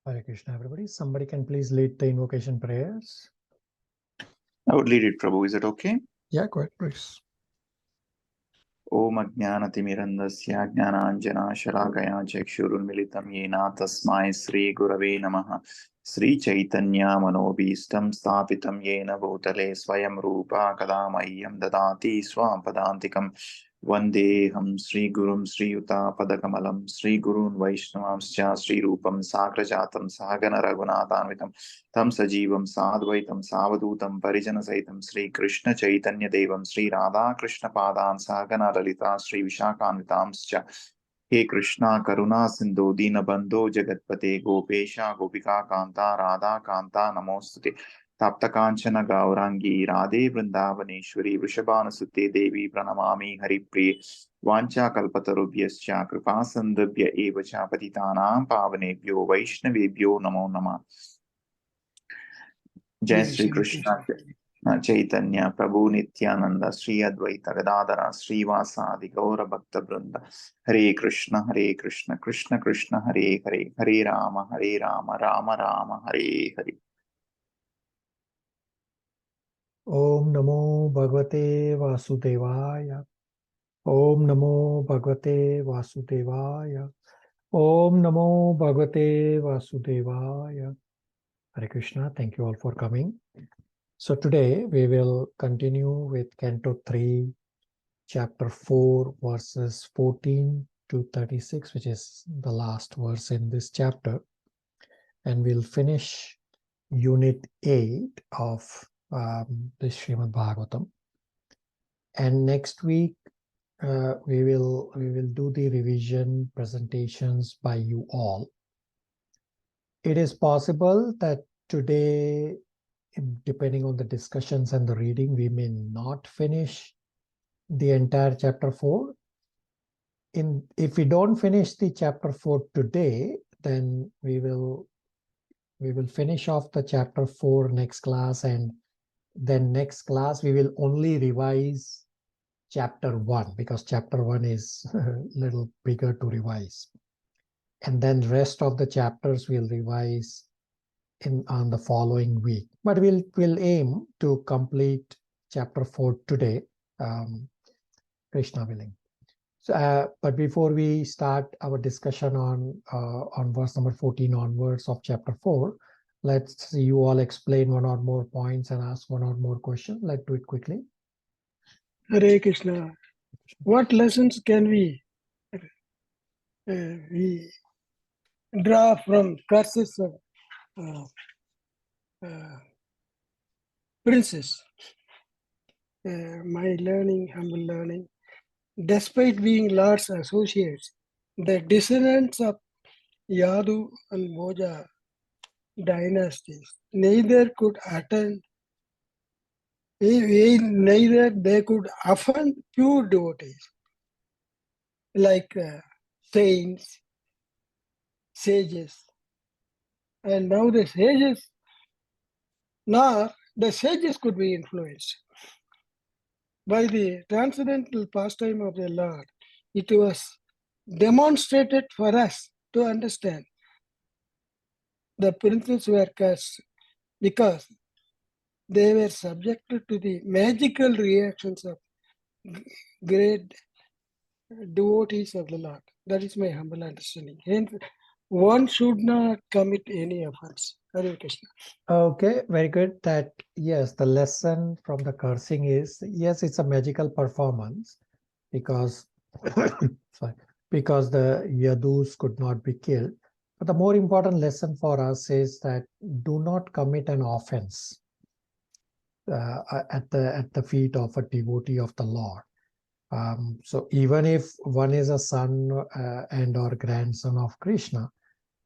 Hare Krishna, everybody. Somebody can please lead the invocation prayers. I would lead it, Prabhu. Is it okay? Yeah, go ahead, please. Om Ajnanatimirandasya Jnananjana Shalakaya Chakshurunmilitam Yena Tasmai Sri Gurave Namaha Sri Chaitanya Manobhistam Sthapitam Yena Bhutale Swayam Rupa Kadamayyam Dadati Swam Padantikam Vandeham Sri Gurum Sri Yuta Padakamalam Sri Gurun Vaishnavamscha Sri Rupam Sagrajatam Sagana Raghunathanvitam Tam Sajivam Sadvaitam Savadutam Parijana Saitam Sri Krishna Chaitanya Devam Sri Radha Krishna Padan Sagana Lalita Sri Vishakanvitamscha He Krishna Karuna Sindhu Dina Bandho Jagatpate Gopesha Gopika Kanta Radha Kanta Namostute Tapta Kanchana Gaurangi Radhe Vrindavaneshwari Vrishabhanasute Devi Pranamami Haripriye Vancha Kalpatarubhyascha Kripasandabhya Evacha Patitanam Pavanebhyo Vaishnavebhyo Namo Namah. Jai Sri Krishna Chaitanya Prabhu Nityananda Sri Advaita Gadadara Srivasadi Gaura Bhakta Brinda Hare Krishna Krishna Krishna Hare Hare Hare Rama Rama Rama Hare Hare. Om Namo Bhagavate Vasudevaya. Om Namo Bhagavate Vasudevaya. Om Namo Bhagavate Vasudevaya. Hare Krishna. Thank you all for coming. So today we will continue with Canto 3, Chapter 4, verses 14 to 36, which is the last verse in this chapter. And we'll finish Unit 8 of the Srimad Bhagavatam. And next week we will do the revision presentations by you all. It is possible that today, depending on the discussions and the reading, we may not finish the entire chapter 4. If we don't finish the chapter 4 today, then we will finish off the chapter 4 next class, and then next class we will only revise chapter 1, because chapter 1 is a little bigger to revise. And then rest of the chapters we'll revise on the following week. But we'll aim to complete chapter 4 today, Krishna willing. So, but before we start our discussion on verse number 14 onwards of chapter 4, let's you all explain one or more points and ask one or more questions. Let's do it quickly. Hare Krishna. What lessons can we draw from curses of princes? My learning, humble learning, despite being Lord's associates, the descendants of Yadu and Bhoja dynasties neither they could offend pure devotees like saints, sages, and now the sages could be influenced by the transcendental pastime of the Lord. It was demonstrated for us to understand the princes were cursed because they were subjected to the magical reactions of great devotees of the Lord. That is my humble understanding. Hence, one should not commit any offense. Hare Krishna. Okay, very good. That, yes, the lesson from the cursing is, yes, it's a magical performance because, because the Yadus could not be killed. But the more important lesson for us is that do not commit an offense at the feet of a devotee of the Lord. So even if one is a son and or grandson of Krishna,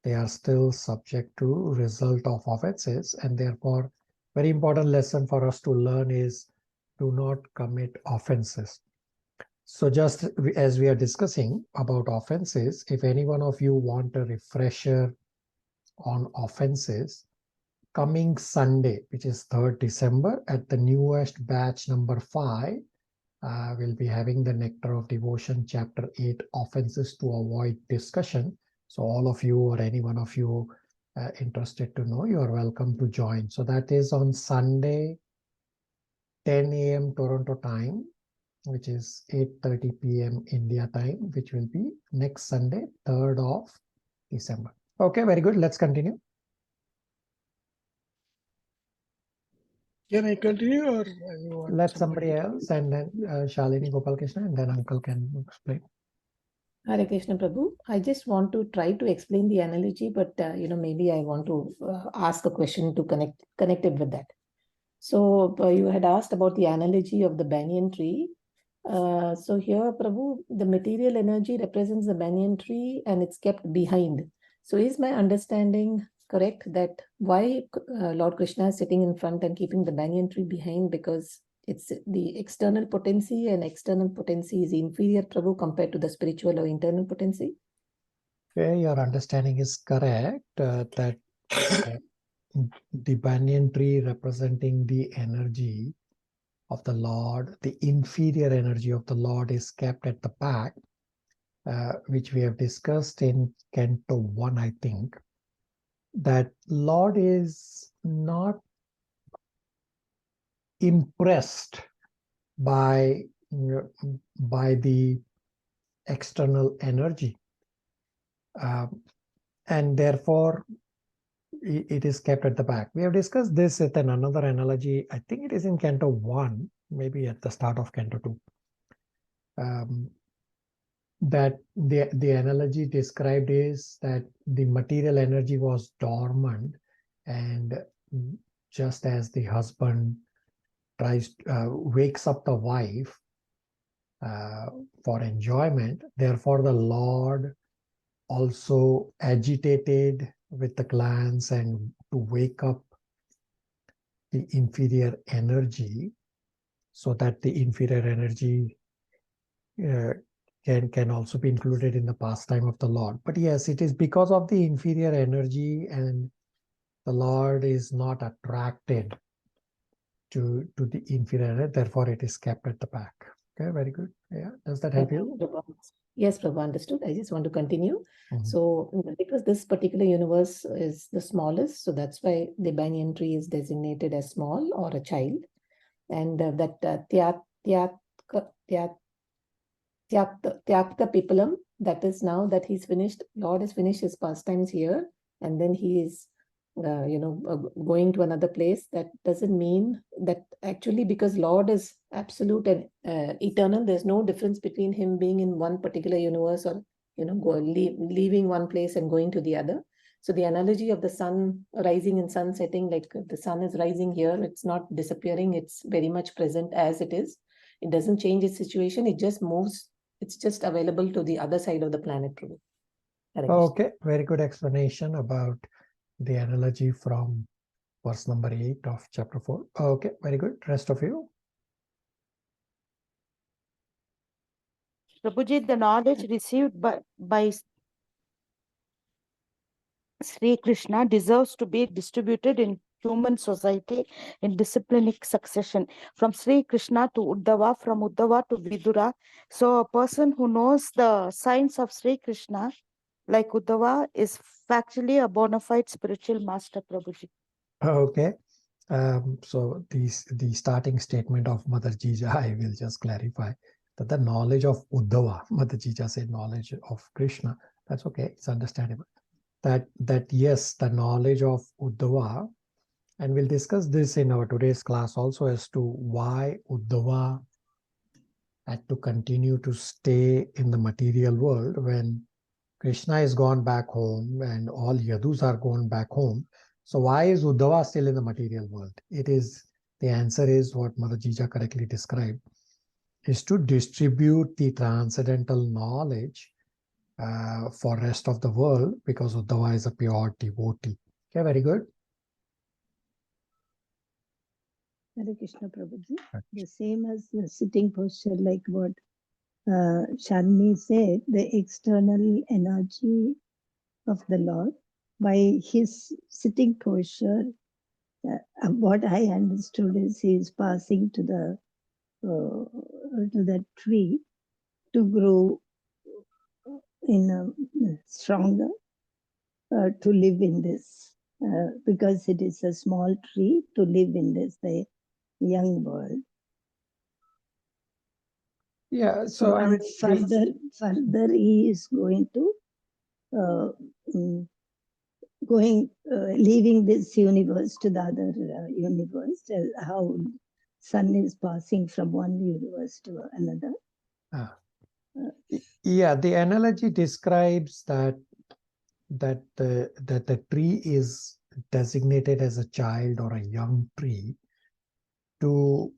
they are still subject to result of offenses, and therefore very important lesson for us to learn is do not commit offenses. So just as we are discussing about offenses, if any one of you want a refresher on offenses, coming Sunday, which is 3rd December, at the newest batch number 5, we'll be having the Nectar of Devotion, Chapter 8, Offenses to Avoid discussion. So all of you or any one of you interested to know, you are welcome to join. So that is on Sunday, 10 a.m. Toronto time, which is 8:30 p.m. India time, which will be next Sunday, 3rd of December. Okay, very good. Let's continue. Can I continue or you want Let somebody else, and then Shalini Gopalkrishna, and then Uncle can explain. Hare Krishna Prabhu. I just want to try to explain the analogy, but maybe I want to ask a question to connect it with that. So you had asked about the analogy of the banyan tree. So here, Prabhu, the material energy represents the banyan tree and it's kept behind. So is my understanding correct that why Lord Krishna is sitting in front and keeping the banyan tree behind? Because it's the external potency, and external potency is inferior, Prabhu, compared to the spiritual or internal potency? Okay, your understanding is correct, that the banyan tree representing the energy of the Lord, the inferior energy of the Lord is kept at the back, which we have discussed in Canto 1, I think, that Lord is not impressed by the external energy, and therefore it is kept at the back. We have discussed this with another analogy. I think it is in Canto 1, maybe at the start of Canto 2. That the analogy described is that the material energy was dormant, and just as the husband wakes up the wife for enjoyment, therefore the Lord also agitated with the glands and to wake up the inferior energy, so that the inferior energy can also be included in the pastime of the Lord. But yes, it is because of the inferior energy, and the Lord is not attracted to the inferior energy, therefore it is kept at the back. Okay, very good. Yeah, does that help you? Yes, Prabhu, understood. I just want to continue. So because this particular universe is the smallest, so that's why the banyan tree is designated as small or a child. And that Tyakta Pipalam, that is now that he's finished, Lord has finished his pastimes here, and then he is going to another place. That doesn't mean that actually, because Lord is absolute and eternal, there's no difference between him being in one particular universe or leaving one place and going to the other. So the analogy of the sun rising and sun setting, like the sun is rising here, it's not disappearing, it's very much present as it is. It doesn't change its situation, it just moves. It's just available to the other side of the planet. Okay, very good explanation about the analogy from verse number 8 of chapter 4. Okay, very good. Rest of you? Prabhuji, the knowledge received by Sri Krishna deserves to be distributed in human society in disciplinic succession, from Sri Krishna to Uddhava, from Uddhava to Vidura. So a person who knows the signs of Sri Krishna, like Uddhava, is factually a bona fide spiritual master, Prabhuji. Okay. So the starting statement of Mother Jija, I will just clarify that the knowledge of Uddhava, Mother Jija said knowledge of Krishna, that's okay, it's understandable. That yes, the knowledge of Uddhava, and we'll discuss this in our today's class also, as to why Uddhava had to continue to stay in the material world when Krishna is gone back home and all Yadus are gone back home. So why is Uddhava still in the material world? The answer is what Mother Jija correctly described, is to distribute the transcendental knowledge for rest of the world, because Uddhava is a pure devotee. Okay, very good. Hare Krishna Prabhuji. The same as the sitting posture, like what Shalini said, the external energy of the Lord, by his sitting posture, what I understood is he is passing to that tree to grow in a stronger, to live in this, because it is a small tree to live in this, the young world. Yeah, so I mean, further he is going to leaving this universe to the other universe, how sun is passing from one universe to another. Yeah, the analogy describes that the tree is designated as a child or a young tree to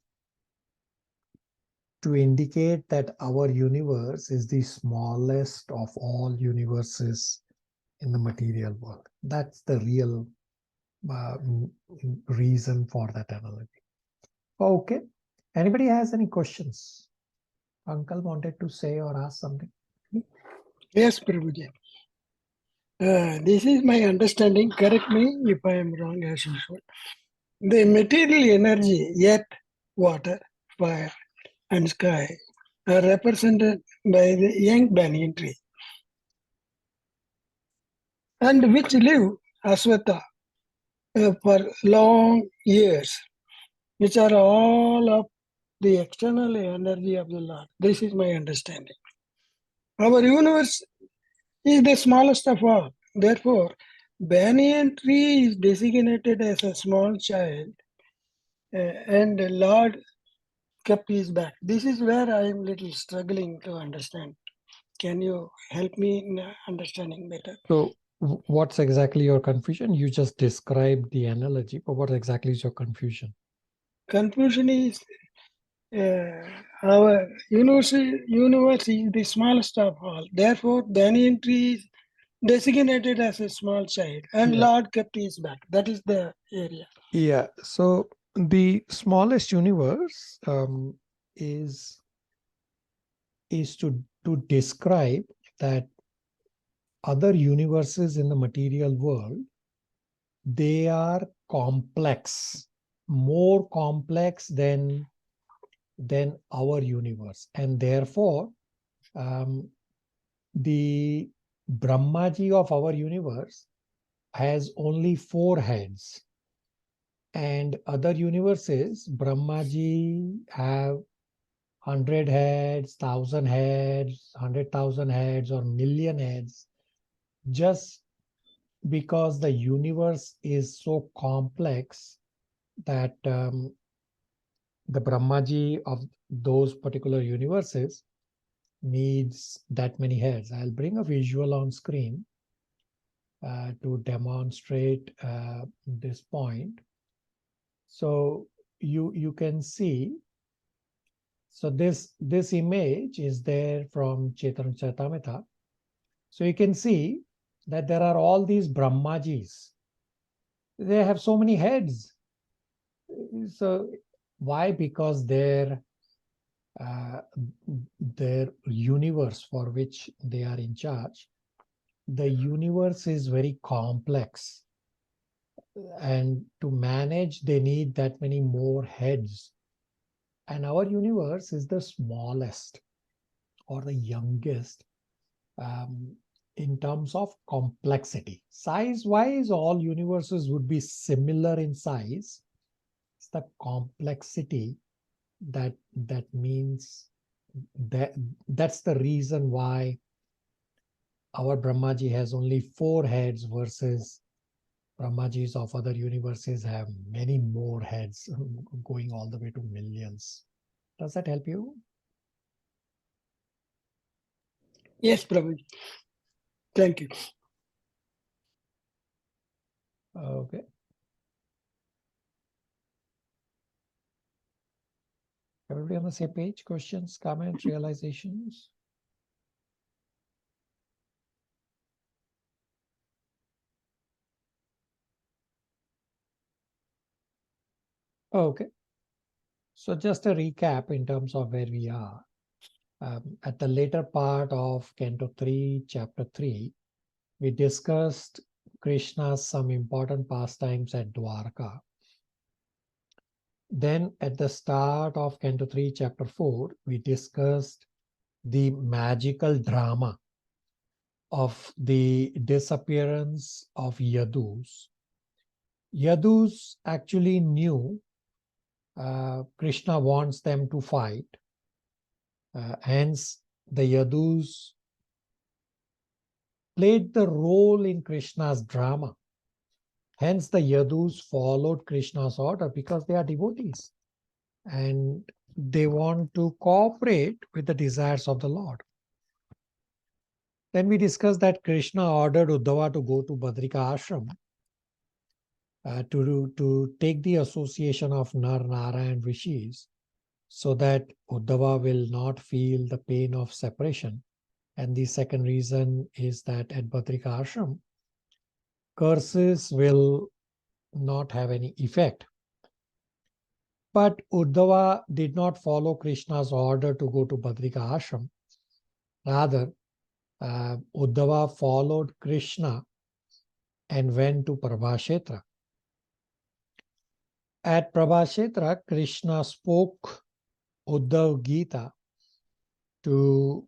indicate that our universe is the smallest of all universes in the material world. That's the real reason for that analogy. Okay. Anybody has any questions? Uncle wanted to say or ask something. Yes, Prabhuji. This is my understanding. Correct me if I am wrong as usual. The material energy, earth, water, fire, and sky are represented by the young banyan tree, and which live aswatha for long years, which are all of the external energy of the Lord. This is my understanding. Our universe is the smallest of all. Therefore, banyan tree is designated as a small child, and the Lord kept his back. This is where I am little struggling to understand. Can you help me in understanding better? So what's exactly your confusion? You just described the analogy, but what exactly is your confusion? Confusion is our universe is the smallest of all. Therefore, banyan tree is designated as a small child, and Lord kept his back. That is the area. Yeah. So the smallest universe is to describe that other universes in the material world, they are complex, more complex than our universe, and therefore the Brahmaji of our universe has only 4 heads, and other universes Brahmaji have 100 heads, 1,000 heads, 100,000 heads, or million heads, just because the universe is so complex that the Brahmaji of those particular universes needs that many heads. I'll bring a visual on screen to demonstrate this point. So you can see. So this image is there from Chaitanya Charitamrita. So you can see that there are all these Brahmajis. They have so many heads. So why? Because their universe for which they are in charge, the universe is very complex, and to manage they need that many more heads. And our universe is the smallest or the youngest in terms of complexity. Size-wise, all universes would be similar in size. It's the complexity that means that's the reason why our Brahmaji has only 4 heads versus Brahmajis of other universes have many more heads, going all the way to millions. Does that help you? Yes, Prabhuji. Thank you. Okay. Everybody on the same page? Questions, comments, realizations? Okay. So just a recap in terms of where we are. At the later part of Canto 3, Chapter 3, we discussed Krishna's some important pastimes at Dwarka. Then at the start of Canto 3, Chapter 4, we discussed the magical drama of the disappearance of Yadus. Yadus actually knew Krishna wants them to fight. Hence, the Yadus played the role in Krishna's drama. Hence, the Yadus followed Krishna's order because they are devotees and they want to cooperate with the desires of the Lord. Then we discussed that Krishna ordered Uddhava to go to Badrika Ashram to take the association of Nar, Nara and Rishis so that Uddhava will not feel the pain of separation. And the second reason is that at Badrika Ashram, curses will not have any effect. But Uddhava did not follow Krishna's order to go to Badrika Ashram. Rather, Uddhava followed Krishna and went to Prabhashetra. At Prabhashetra, Krishna spoke Uddhav Gita to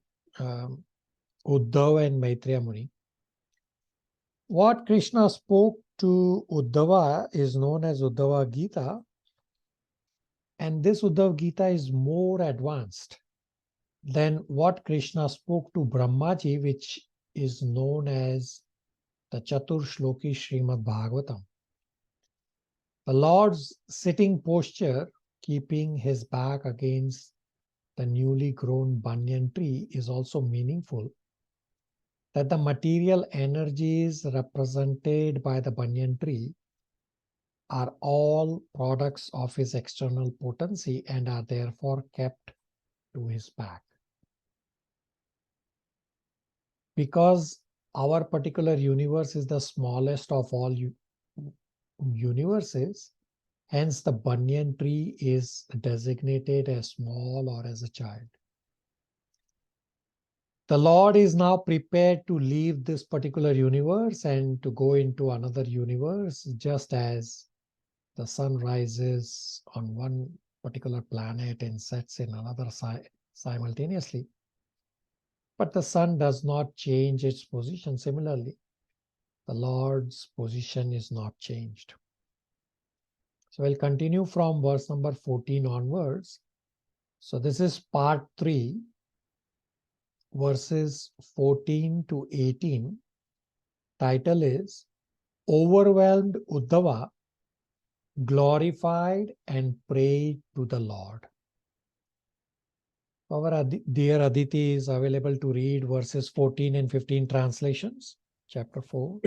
Uddhav and Maitreya Muni. What Krishna spoke to Uddhava is known as Uddhava Gita, and this Uddhav Gita is more advanced than what Krishna spoke to Brahmaji, which is known as the Chatur Shloki Srimad Bhagavatam. The Lord's sitting posture, keeping his back against the newly grown banyan tree, is also meaningful. That the material energies represented by the banyan tree are all products of his external potency and are therefore kept to his back. Because our particular universe is the smallest of all universes, hence the banyan tree is designated as small or as a child. The Lord is now prepared to leave this particular universe and to go into another universe, just as the sun rises on one particular planet and sets in another simultaneously. But the sun does not change its position. Similarly, the Lord's position is not changed. So we'll continue from verse number 14 onwards. So this is part 3, verses 14 to 18. Title is Overwhelmed Uddhava Glorified and Prayed to the Lord. Our dear Aditi is available to read verses 14 and 15 translations, chapter 4.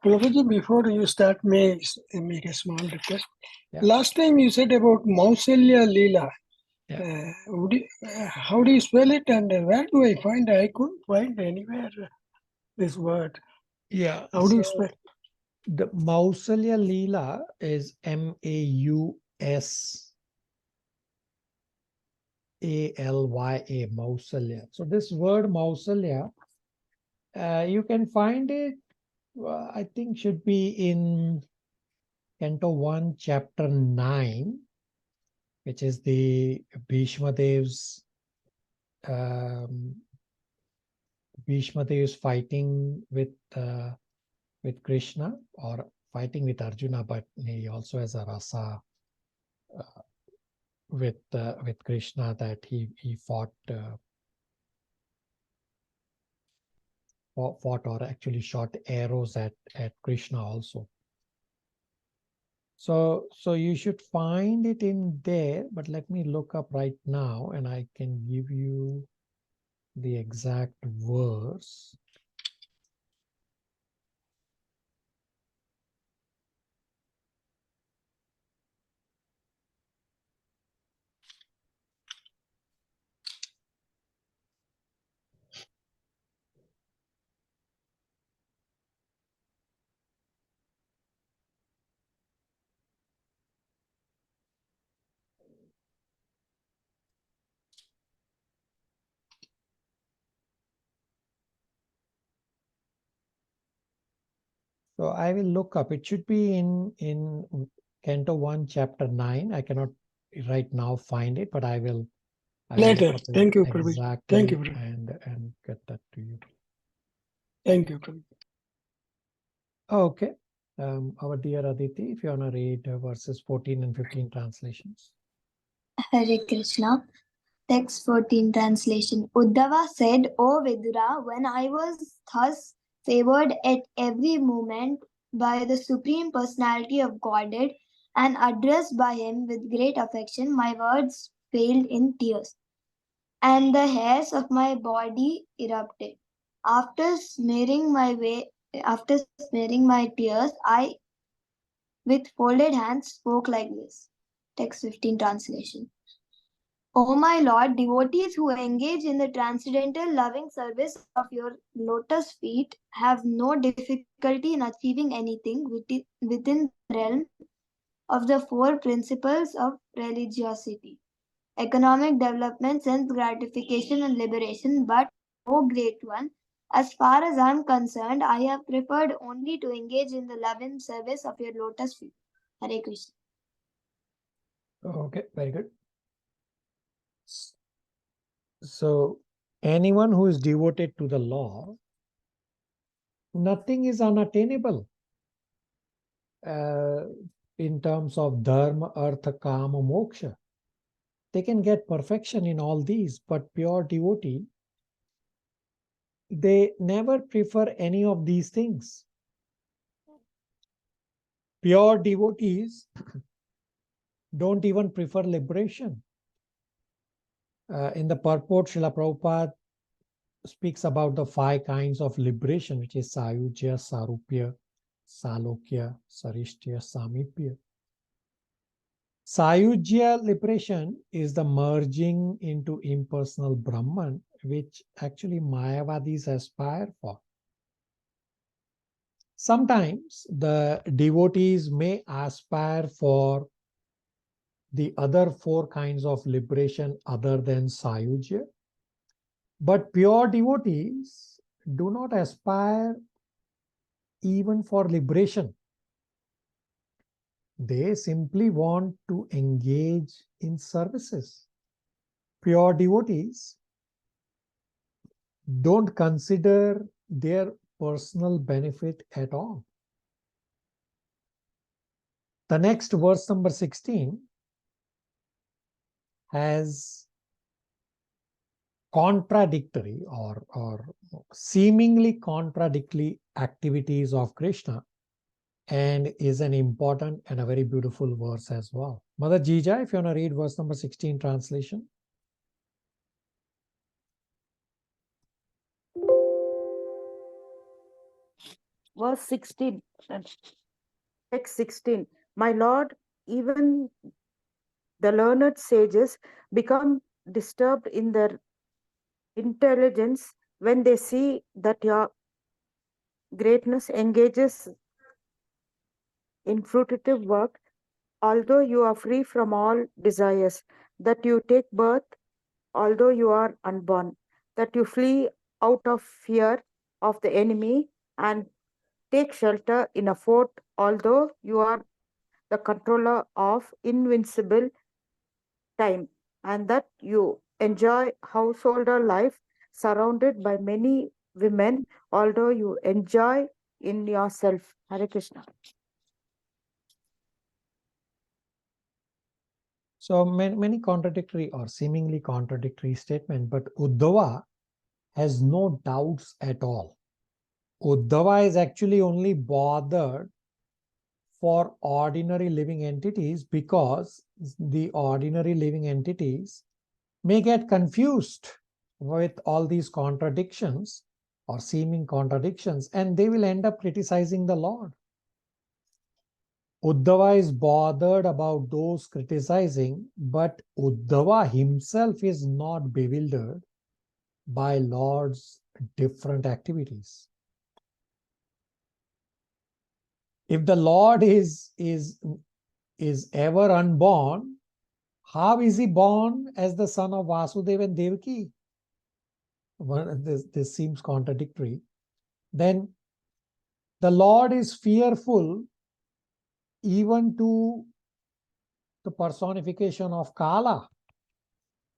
Prabhuji, before you start, may I make a small request? Yeah. Last time you said about Mausalya Leela. Yeah. How do you spell it and where do I find it? I couldn't find anywhere this word. Yeah. How do you spell? The Mausalya Leela is Mausalya, Mausalya. So this word Mausalya, you can find it, I think should be in Canto 1, Chapter 9, which is the Bhishma Dev's fighting with Krishna, or fighting with Arjuna, but he also has a rasa with Krishna, that he fought or actually shot arrows at Krishna also. So you should find it in there, but let me look up right now and I can give you the exact verse. So I will look up. It should be in Canto 1, Chapter 9. I cannot right now find it, but I will Later. look up Thank you, exactly Prabhuji. Thank you, Prabhuji. and get that to you. Thank you, Prabhu. Okay. Our dear Aditi, if you want to read verses 14 and 15 translations. Hare Krishna. Text 14 translation. Uddhava said, O Vidura, when I was thus favored at every moment by the Supreme Personality of Godhead and addressed by him with great affection, my words failed in tears, and the hairs of my body erupted. After smearing my tears, I with folded hands spoke like this. Text 15 translation. O my Lord, devotees who engage in the transcendental loving service of your lotus feet have no difficulty in achieving anything within the realm of the four principles of religiosity: economic development, sense gratification, and liberation. But, O Great One, as far as I am concerned, I have preferred only to engage in the loving service of your lotus feet. Hare Krishna. Okay, very good. So, anyone who is devoted to the law, nothing is unattainable in terms of dharma, artha, kama, moksha. They can get perfection in all these, but pure devotee, they never prefer any of these things. Pure devotees don't even prefer liberation. In the purport, Srila Prabhupada speaks about the 5 kinds of liberation, which is Sayujya, Sarupya, Salokya, Sarishthya, Samipya. Sayujya liberation is the merging into impersonal Brahman, which actually Mayavadis aspire for. Sometimes the devotees may aspire for the other 4 kinds of liberation other than Sayujya, but pure devotees do not aspire even for liberation. They simply want to engage in services. Pure devotees don't consider their personal benefit at all. The next verse, number 16, has contradictory or seemingly contradictory activities of Krishna, and is an important and a very beautiful verse as well. Mother Jija, if you want to read verse number 16 translation. Verse 16, text 16. My Lord, even the learned sages become disturbed in their intelligence when they see that your greatness engages in fruitive work, although you are free from all desires, that you take birth, although you are unborn, that you flee out of fear of the enemy and take shelter in a fort, although you are the controller of invincible time, and that you enjoy householder life surrounded by many women, although you enjoy in yourself. Hare Krishna. So many contradictory or seemingly contradictory statement, but Uddhava has no doubts at all. Uddhava is actually only bothered for ordinary living entities because the ordinary living entities may get confused with all these contradictions or seeming contradictions, and they will end up criticizing the Lord. Uddhava is bothered about those criticizing, but Uddhava himself is not bewildered by Lord's different activities. If the Lord is ever unborn, how is he born as the son of Vasudeva and Devaki? This seems contradictory. Then the Lord is fearful even to the personification of Kala.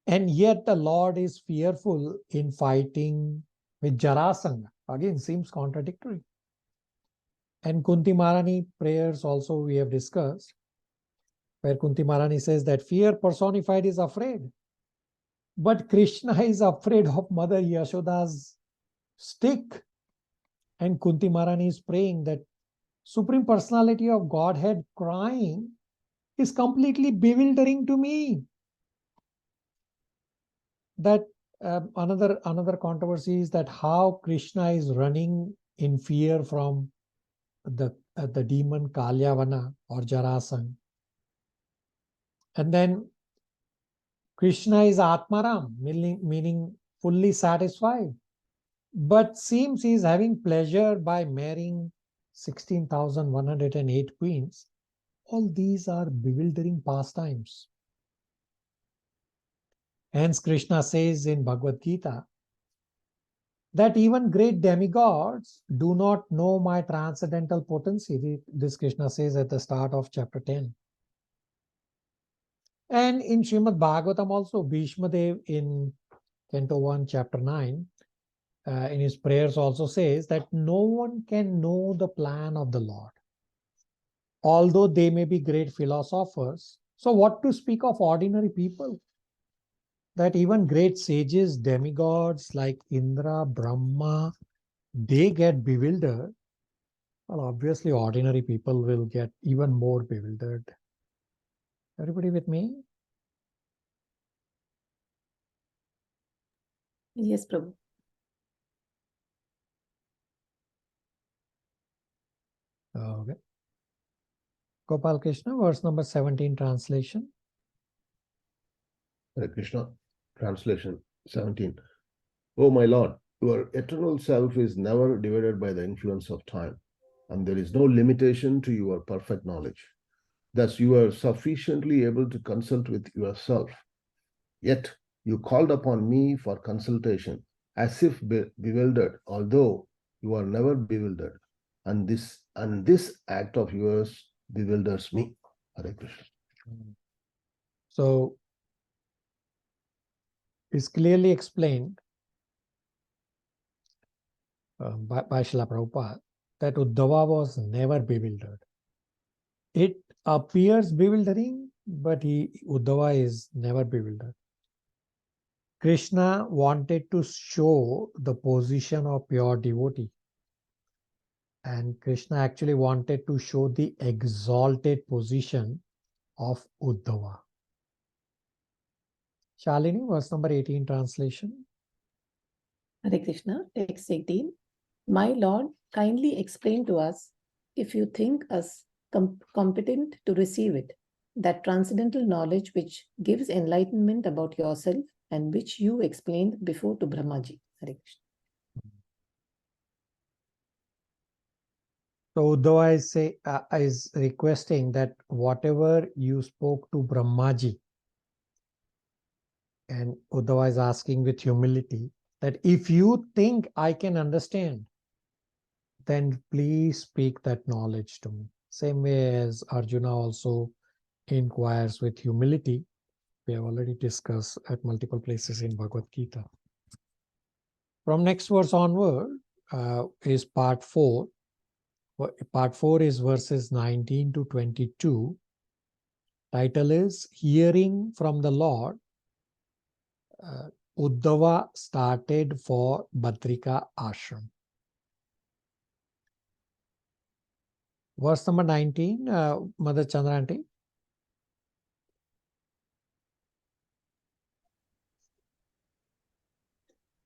And yet the Lord is fearful in fighting with Jarasanga. Again, seems contradictory. And Kunti Maharani prayers also we have discussed, where Kunti Maharani says that fear personified is afraid. But Krishna is afraid of Mother Yashoda's stick. And Kunti Maharani is praying that Supreme Personality of Godhead crying is completely bewildering to me. That another controversy is that how Krishna is running in fear from the demon Kalyavana or Jarasanga. And then Krishna is Atmaram, meaning fully satisfied. But seems he is having pleasure by marrying 16,108 queens. All these are bewildering pastimes. Hence Krishna says in Bhagavad Gita that even great demigods do not know my transcendental potency. This Krishna says at the start of chapter 10. And in Srimad Bhagavatam also, Bhishma Dev in Canto 1, chapter 9, in his prayers also says that no one can know the plan of the Lord, although they may be great philosophers. So what to speak of ordinary people? That even great sages, demigods like Indra, Brahma, they get bewildered. Well, obviously ordinary people will get even more bewildered. Everybody with me? Yes, Prabhu. Okay. Gopal Krishna, verse number 17, translation. Hare Krishna, translation 17. O my Lord, your eternal self is never divided by the influence of time, and there is no limitation to your perfect knowledge. Thus, you are sufficiently able to consult with yourself. Yet, you called upon me for consultation, as if bewildered, although you are never bewildered. And this act of yours bewilders me. Hare Krishna. So, it's clearly explained by Srila Prabhupada that Uddhava was never bewildered. It appears bewildering, but Uddhava is never bewildered. Krishna wanted to show the position of pure devotee. And Krishna actually wanted to show the exalted position of Uddhava. Shalini, verse number 18, translation. Hare Krishna, text 18. My Lord, kindly explain to us, if you think us competent to receive it, that transcendental knowledge which gives enlightenment about yourself and which you explained before to Brahmaji. Hare Krishna. So Uddhava is requesting that whatever you spoke to Brahmaji, and Uddhava is asking with humility that if you think I can understand, then please speak that knowledge to me. Same way as Arjuna also inquires with humility. We have already discussed at multiple places in Bhagavad Gita. From next verse onward is part 4. Part 4 is verses 19 to 22. Title is Hearing from the Lord. Uddhava started for Badrika Ashram. Verse number 19, Mother Chandranti.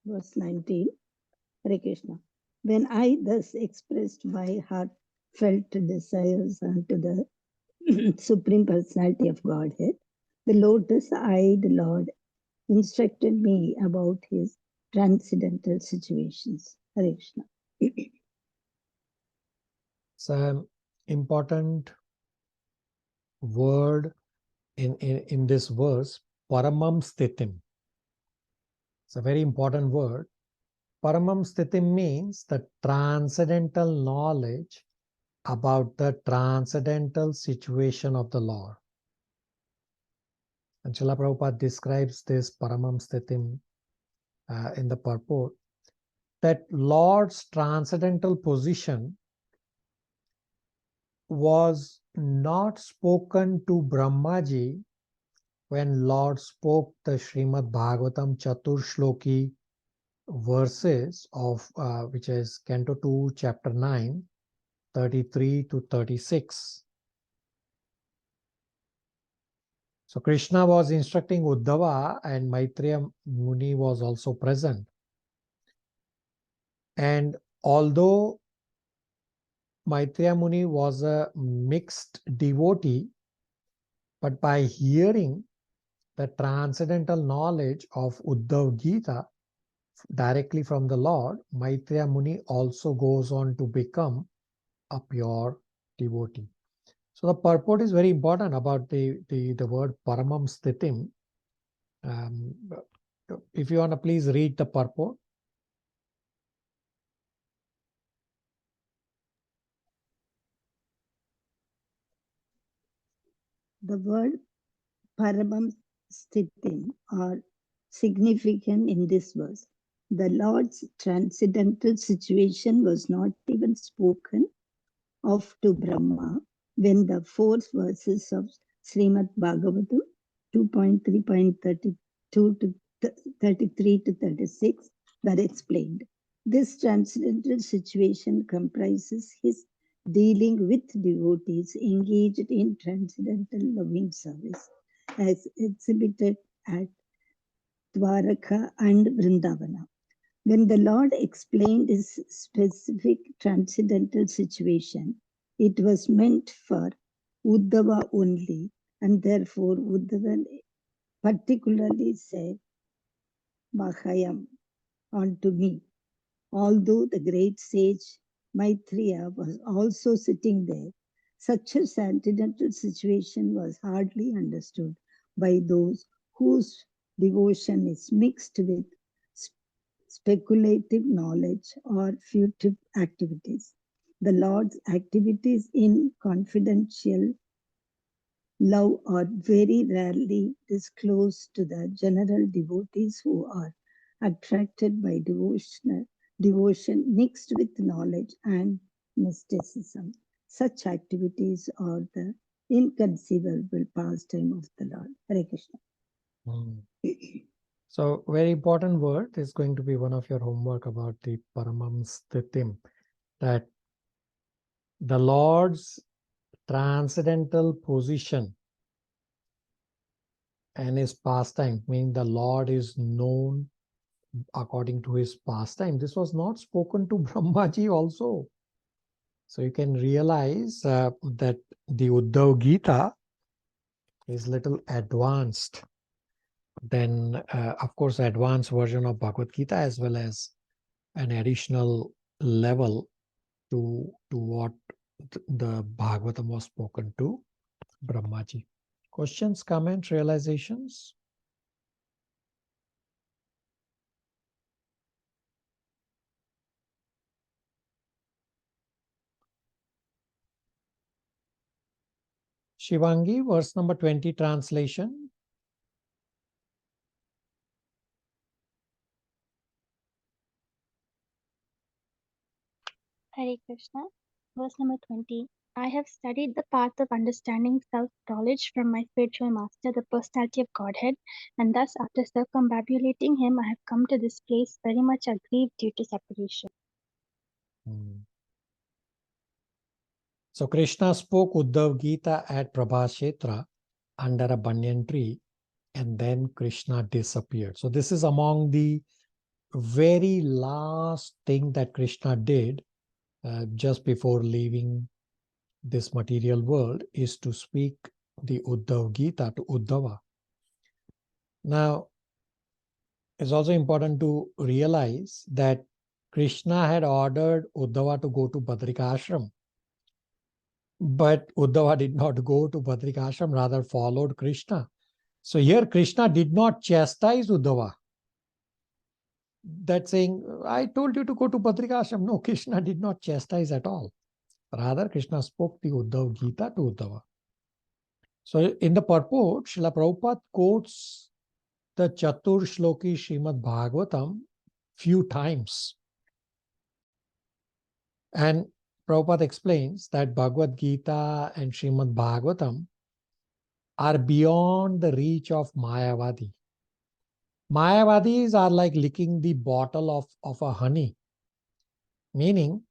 Verse 19. Hare Krishna. When I thus expressed my heartfelt desires unto the Supreme Personality of Godhead, the lotus-eyed Lord instructed me about his transcendental situations. Hare Krishna. It's an important word in this verse, Paramam Sthitim. It's a very important word. Paramam Sthitim means the transcendental knowledge about the transcendental situation of the Lord. And Srila Prabhupada describes this Paramam Sthitim in the purport. that Lord's transcendental position was not spoken to Brahmaji when Lord spoke the Srimad Bhagavatam Chatur Shloki verses of which is Canto 2, Chapter 9, 33 to 36. So Krishna was instructing Uddhava and Maitreya Muni was also present. And although Maitreya Muni was a mixed devotee, but by hearing the transcendental knowledge of Uddhav Gita directly from the Lord, Maitreya Muni also goes on to become a pure devotee. So the purport is very important about the word Paramam Sthitim. If you want to please read the purport. The word Paramam Sthitim are significant in this verse. The Lord's transcendental situation was not even spoken of to Brahma when the 4 verses of Srimad Bhagavatam 2.3.32 to 33 to 36 were explained. This transcendental situation comprises his dealing with devotees engaged in transcendental loving service as exhibited at Dwaraka and Vrindavana. When the Lord explained his specific transcendental situation, it was meant for Uddhava only, and therefore Uddhava particularly said, Mahayam, unto me. Although the great sage Maitreya was also sitting there, such a transcendental situation was hardly understood by those whose devotion is mixed with speculative knowledge or future activities. The Lord's activities in confidential love are very rarely disclosed to the general devotees who are attracted by devotion mixed with knowledge and mysticism. Such activities are the inconceivable pastime of the Lord. Hare Krishna. So very important word is going to be one of your homework about the Paramam Sthitim, that the Lord's transcendental position and his pastime, meaning the Lord is known according to his pastime. This was not spoken to Brahmaji also. So you can realize that the Uddhav Gita is little advanced than, of course, advanced version of Bhagavad Gita, as well as an additional level to what the Bhagavatam was spoken to Brahmaji. Questions, comments, realizations? Shivangi, verse number 20, translation. Hare Krishna. Verse number 20. I have studied the path of understanding self-knowledge from my spiritual master, the personality of Godhead, and thus after circumambulating him, I have come to this place very much aggrieved due to separation. So Krishna spoke Uddhav Gita at Prabhashetra under a banyan tree, and then Krishna disappeared. So this is among the very last thing that Krishna did just before leaving this material world, is to speak the Uddhav Gita to Uddhava. Now, it's also important to realize that Krishna had ordered Uddhava to go to Badrika Ashram. But Uddhava did not go to Badrika Ashram, rather followed Krishna. So here Krishna did not chastise Uddhava. That saying, I told you to go to Badrika Ashram. No, Krishna did not chastise at all. Rather, Krishna spoke the Uddhav Gita to Uddhava. So in the purport, Srila Prabhupada quotes the Chatur Shloki Srimad Bhagavatam few times. And Prabhupada explains that Bhagavad Gita and Srimad Bhagavatam are beyond the reach of Mayavadi. Mayavadis are like licking the bottle of a honey, meaning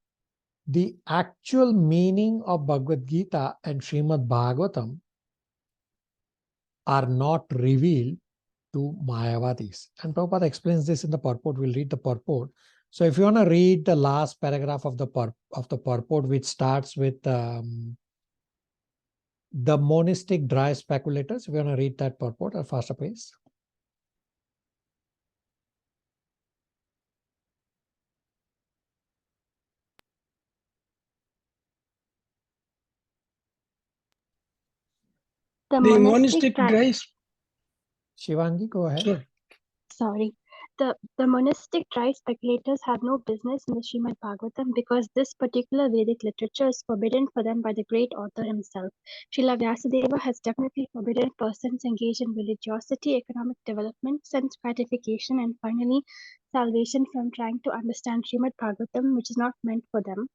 the actual meaning of Bhagavad Gita and Srimad Bhagavatam are not revealed to Mayavadis. And Prabhupada explains this in the purport. We'll read the purport. So if you want to read the last paragraph of the purport, which starts with the monistic dry speculators, if you want to read that purport at a faster pace. The The monastic monistic dry. Shivangi, go ahead. sorry. The monastic dry speculators have no business in the Srimad Bhagavatam because this particular Vedic literature is forbidden for them by the great author himself. Srila Vyasadeva has definitely forbidden persons engaged in religiosity, economic development, sense gratification, and finally salvation from trying to understand Srimad Bhagavatam, which is not meant for them.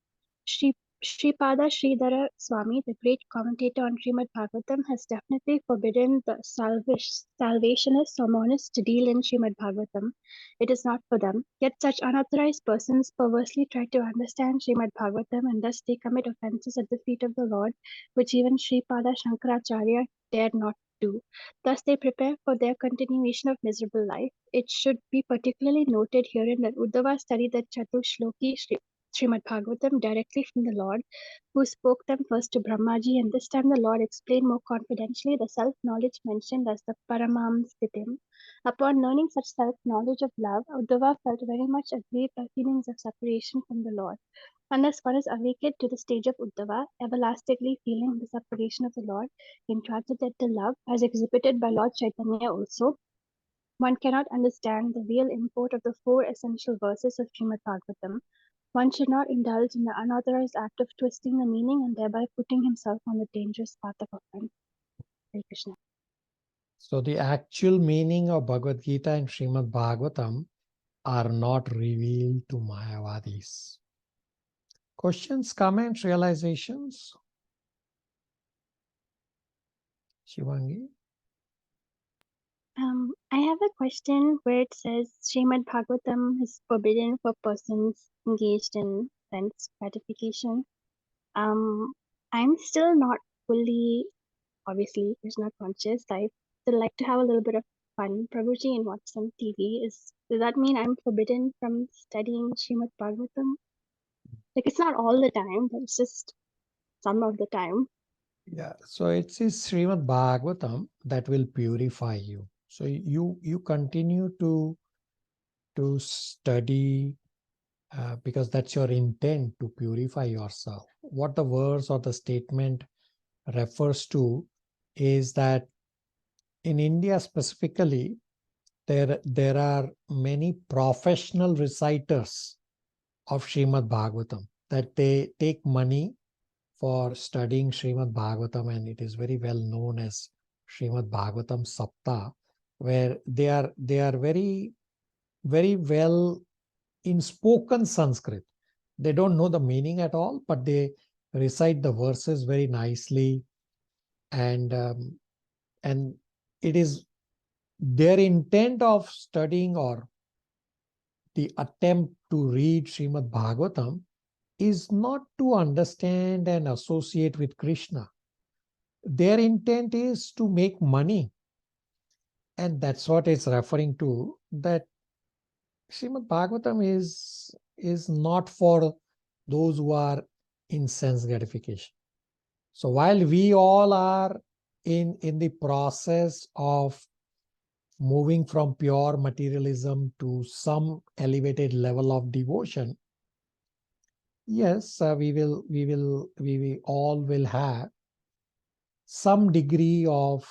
Sripada Sridhara Swami, the great commentator on Srimad Bhagavatam, has definitely forbidden the salvationists or monists to deal in Srimad Bhagavatam. It is not for them. Yet such unauthorized persons perversely try to understand Srimad Bhagavatam and thus they commit offenses at the feet of the Lord, which even Sripada Shankaracharya dared not do. Thus they prepare for their continuation of miserable life. It should be particularly noted herein that Uddhava studied the Chatushloki Srimad Bhagavatam directly from the Lord, who spoke them first to Brahmaji, and this time the Lord explained more confidentially the self-knowledge mentioned as the Paramam Sthitim. Upon learning such self-knowledge of love, Uddhava felt very much aggrieved by feelings of separation from the Lord. Unless one is awakened to the stage of Uddhava, everlastingly feeling the separation of the Lord in transcendental love, as exhibited by Lord Chaitanya also, one cannot understand the real import of the 4 essential verses of Srimad Bhagavatam. One should not indulge in the unauthorized act of twisting the meaning and thereby putting himself on the dangerous path of offense. Hare Krishna. So the actual meaning of Bhagavad Gita and Srimad Bhagavatam are not revealed to Mayavadis. Questions, comments, realizations? Shivangi? I have a question where it says Srimad Bhagavatam is forbidden for persons engaged in sense gratification. I'm still not fully, obviously, it's not conscious. I still like to have a little bit of fun, Prabhuji, and watch some TV. Does that mean I'm forbidden from studying Srimad Bhagavatam? Like, it's not all the time, but it's just some of the time. Yeah, so it's Srimad Bhagavatam that will purify you. So you continue to study because that's your intent, to purify yourself. What the verse or the statement refers to is that in India specifically, there are many professional reciters of Srimad Bhagavatam that they take money for studying Srimad Bhagavatam, and it is very well known as Srimad Bhagavatam Sapta, where they are very, very well in spoken Sanskrit. They don't know the meaning at all, but they recite the verses very nicely, and it is their intent of studying or the attempt to read Srimad Bhagavatam is not to understand and associate with Krishna. Their intent is to make money. And that's what it's referring to, that Srimad Bhagavatam is not for those who are in sense gratification. So while we all are in the process of moving from pure materialism to some elevated level of devotion, yes, we all will have some degree of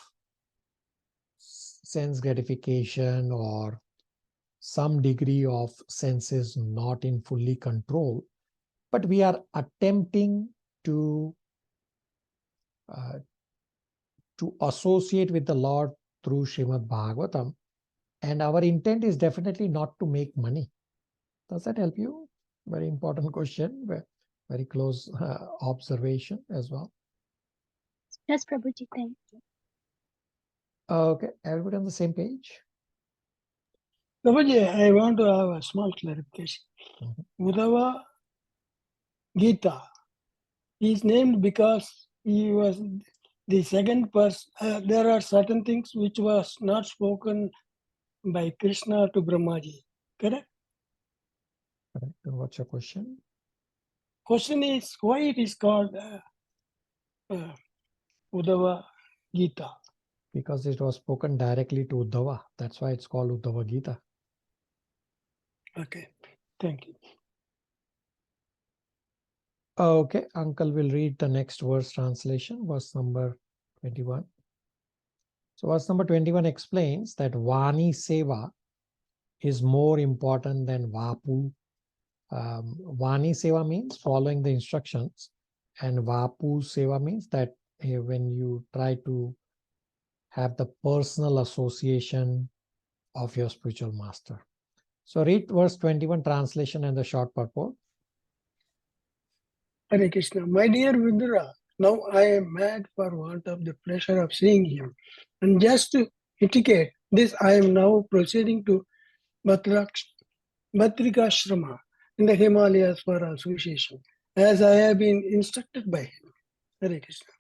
sense gratification or some degree of senses not in fully control, but we are attempting to associate with the Lord through Srimad Bhagavatam, and our intent is definitely not to make money. Does that help you? Very important question. Very close observation as well. Yes, Prabhuji, thank you. Okay, everybody on the same page? Prabhuji, I want to have a small clarification. Uddhava Gita is named because he was the second person. There are certain things which was not spoken by Krishna to Brahmaji. Correct? Correct. And what's your question? Question is why it is called Uddhava Gita. Because it was spoken directly to Uddhava. That's why it's called Uddhava Gita. Okay, thank you. Okay, Uncle will read the next verse translation, verse number 21. So verse number 21 explains that Vani seva is more important than Vapu. Vani seva means following the instructions, and Vapu seva means that when you try to have the personal association of your spiritual master. So read verse 21 translation and the short purport. Hare Krishna. My dear Vidura, now I am mad for want of the pleasure of seeing him. And just to indicate this, I am now proceeding to Bhatrikashrama in the Himalayas for association, as I have been instructed by him. Hare Krishna.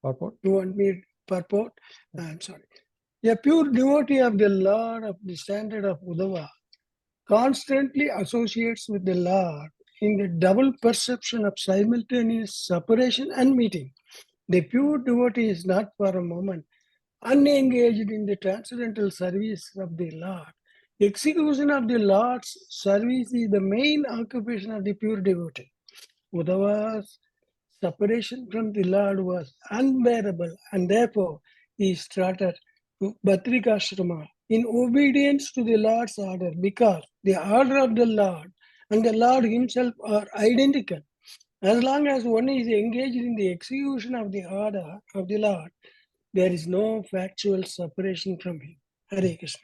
Purport. You want me to purport? I'm sorry. A pure devotee of the Lord of the standard of Uddhava constantly associates with the Lord in the double perception of simultaneous separation and meeting. The pure devotee is not for a moment unengaged in the transcendental service of the Lord. Execution of the Lord's service is the main occupation of the pure devotee. Uddhava's separation from the Lord was unbearable, and therefore he started to Bhatrikashrama in obedience to the Lord's order, because the order of the Lord and the Lord himself are identical. As long as one is engaged in the execution of the order of the Lord, there is no factual separation from him. Hare Krishna.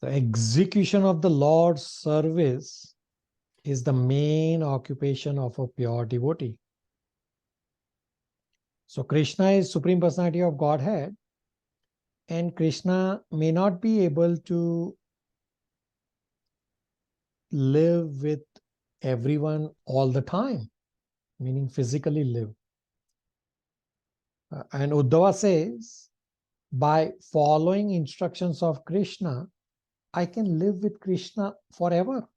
The execution of the Lord's service is the main occupation of a pure devotee. So Krishna is Supreme Personality of Godhead, and Krishna may not be able to live with everyone all the time, meaning physically live. And Uddhava says, by following instructions of Krishna, I can live with Krishna forever.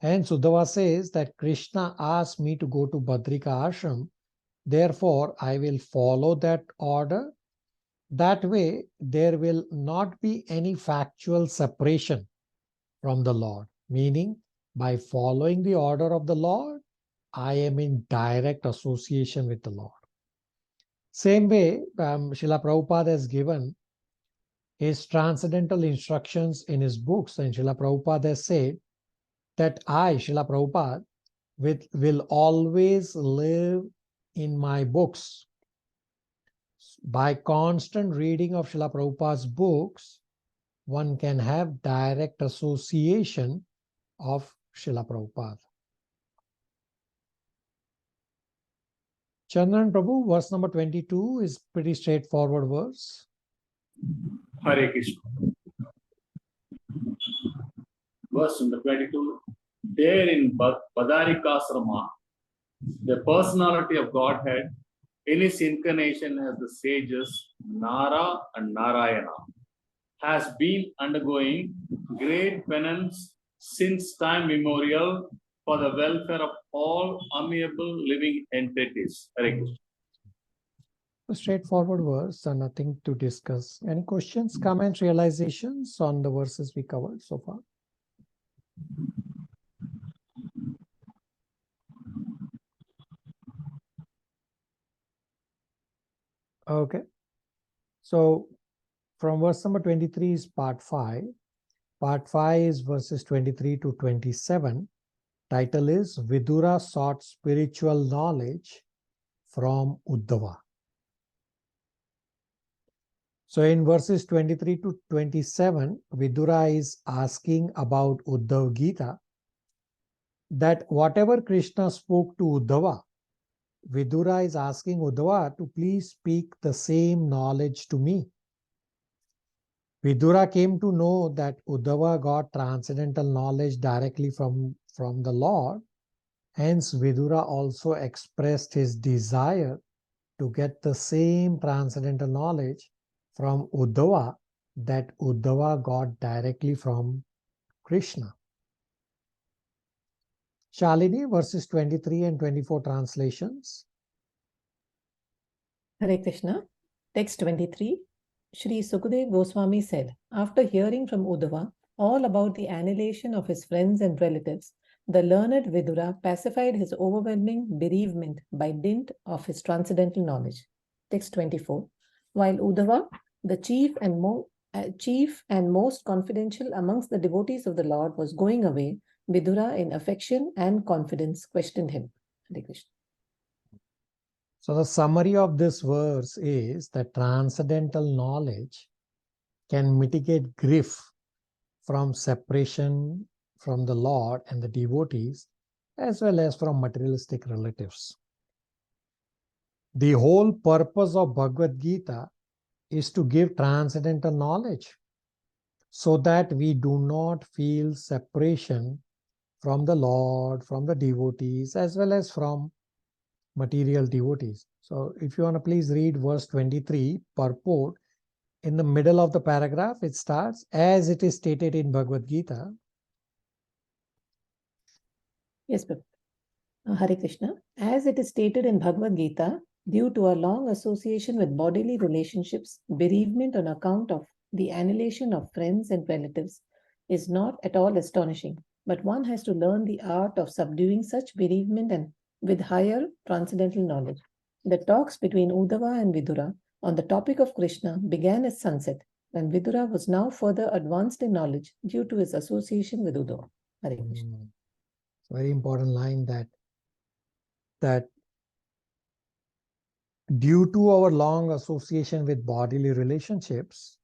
Hence, Uddhava says that Krishna asked me to go to Badrika Ashram. Therefore, I will follow that order. That way, there will not be any factual separation from the Lord. Meaning, by following the order of the Lord, I am in direct association with the Lord. Same way, Srila Prabhupada has given his transcendental instructions in his books, and Srila Prabhupada has said that I, Srila Prabhupada, will always live in my books. By constant reading of Srila Prabhupada's books, one can have direct association of Srila Prabhupada. Chandran Prabhu, verse number 22 is pretty straightforward verse. Hare Krishna. Verse number 22. There in Badarikasrama, the personality of Godhead in his incarnation as the sages Nara and Narayana has been undergoing great penance since time immemorial for the welfare of all amiable living entities. Hare Krishna. A straightforward verse and nothing to discuss. Any questions, comments, realizations on the verses we covered so far? Okay. So from verse number 23 is part 5. Part 5 is verses 23 to 27. Title is Vidura sought spiritual knowledge from Uddhava. So in verses 23 to 27, Vidura is asking about Uddhava Gita. that whatever Krishna spoke to Uddhava, Vidura is asking Uddhava to please speak the same knowledge to me. Vidura came to know that Uddhava got transcendental knowledge directly from the Lord. Hence, Vidura also expressed his desire to get the same transcendental knowledge from Uddhava that Uddhava got directly from Krishna. Shalini, verses 23 and 24 translations. Hare Krishna. Text 23. Shri Sukadeva Goswami said, after hearing from Uddhava all about the annihilation of his friends and relatives, the learned Vidura pacified his overwhelming bereavement by dint of his transcendental knowledge. Text 24. While Uddhava, the chief and most confidential amongst the devotees of the Lord, was going away, Vidura, in affection and confidence, questioned him. Hare Krishna. So the summary of this verse is that transcendental knowledge can mitigate grief from separation from the Lord and the devotees, as well as from materialistic relatives. The whole purpose of Bhagavad Gita is to give transcendental knowledge so that we do not feel separation from the Lord, from the devotees, as well as from material devotees. So if you want to please read verse 23, purport. In the middle of the paragraph, it starts, as it is stated in Bhagavad Gita. Yes, Prabhu. Hare Krishna. As it is stated in Bhagavad Gita, due to a long association with bodily relationships, bereavement on account of the annihilation of friends and relatives is not at all astonishing. But one has to learn the art of subduing such bereavement and with higher transcendental knowledge. The talks between Uddhava and Vidura on the topic of Krishna began at sunset, when Vidura was now further advanced in knowledge due to his association with Uddhava. Hare Krishna. Very important line that due to our long association with bodily relationships,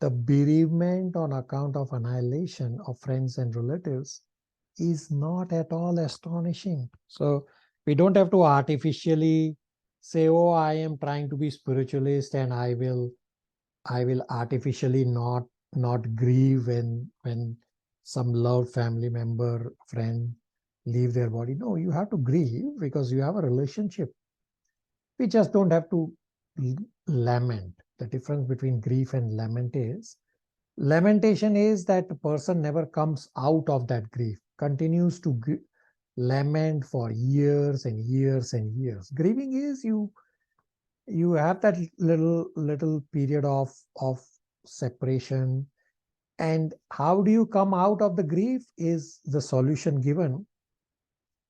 the bereavement on account of annihilation of friends and relatives is not at all astonishing. So we don't have to artificially say, oh, I am trying to be spiritualist and I will artificially not grieve when some loved family member, friend leave their body. No, you have to grieve because you have a relationship. We just don't have to lament. The difference between grief and lamentation is that the person never comes out of that grief, continues to lament for years and years and years. Grieving is you have that little period of separation. And how do you come out of the grief is the solution given,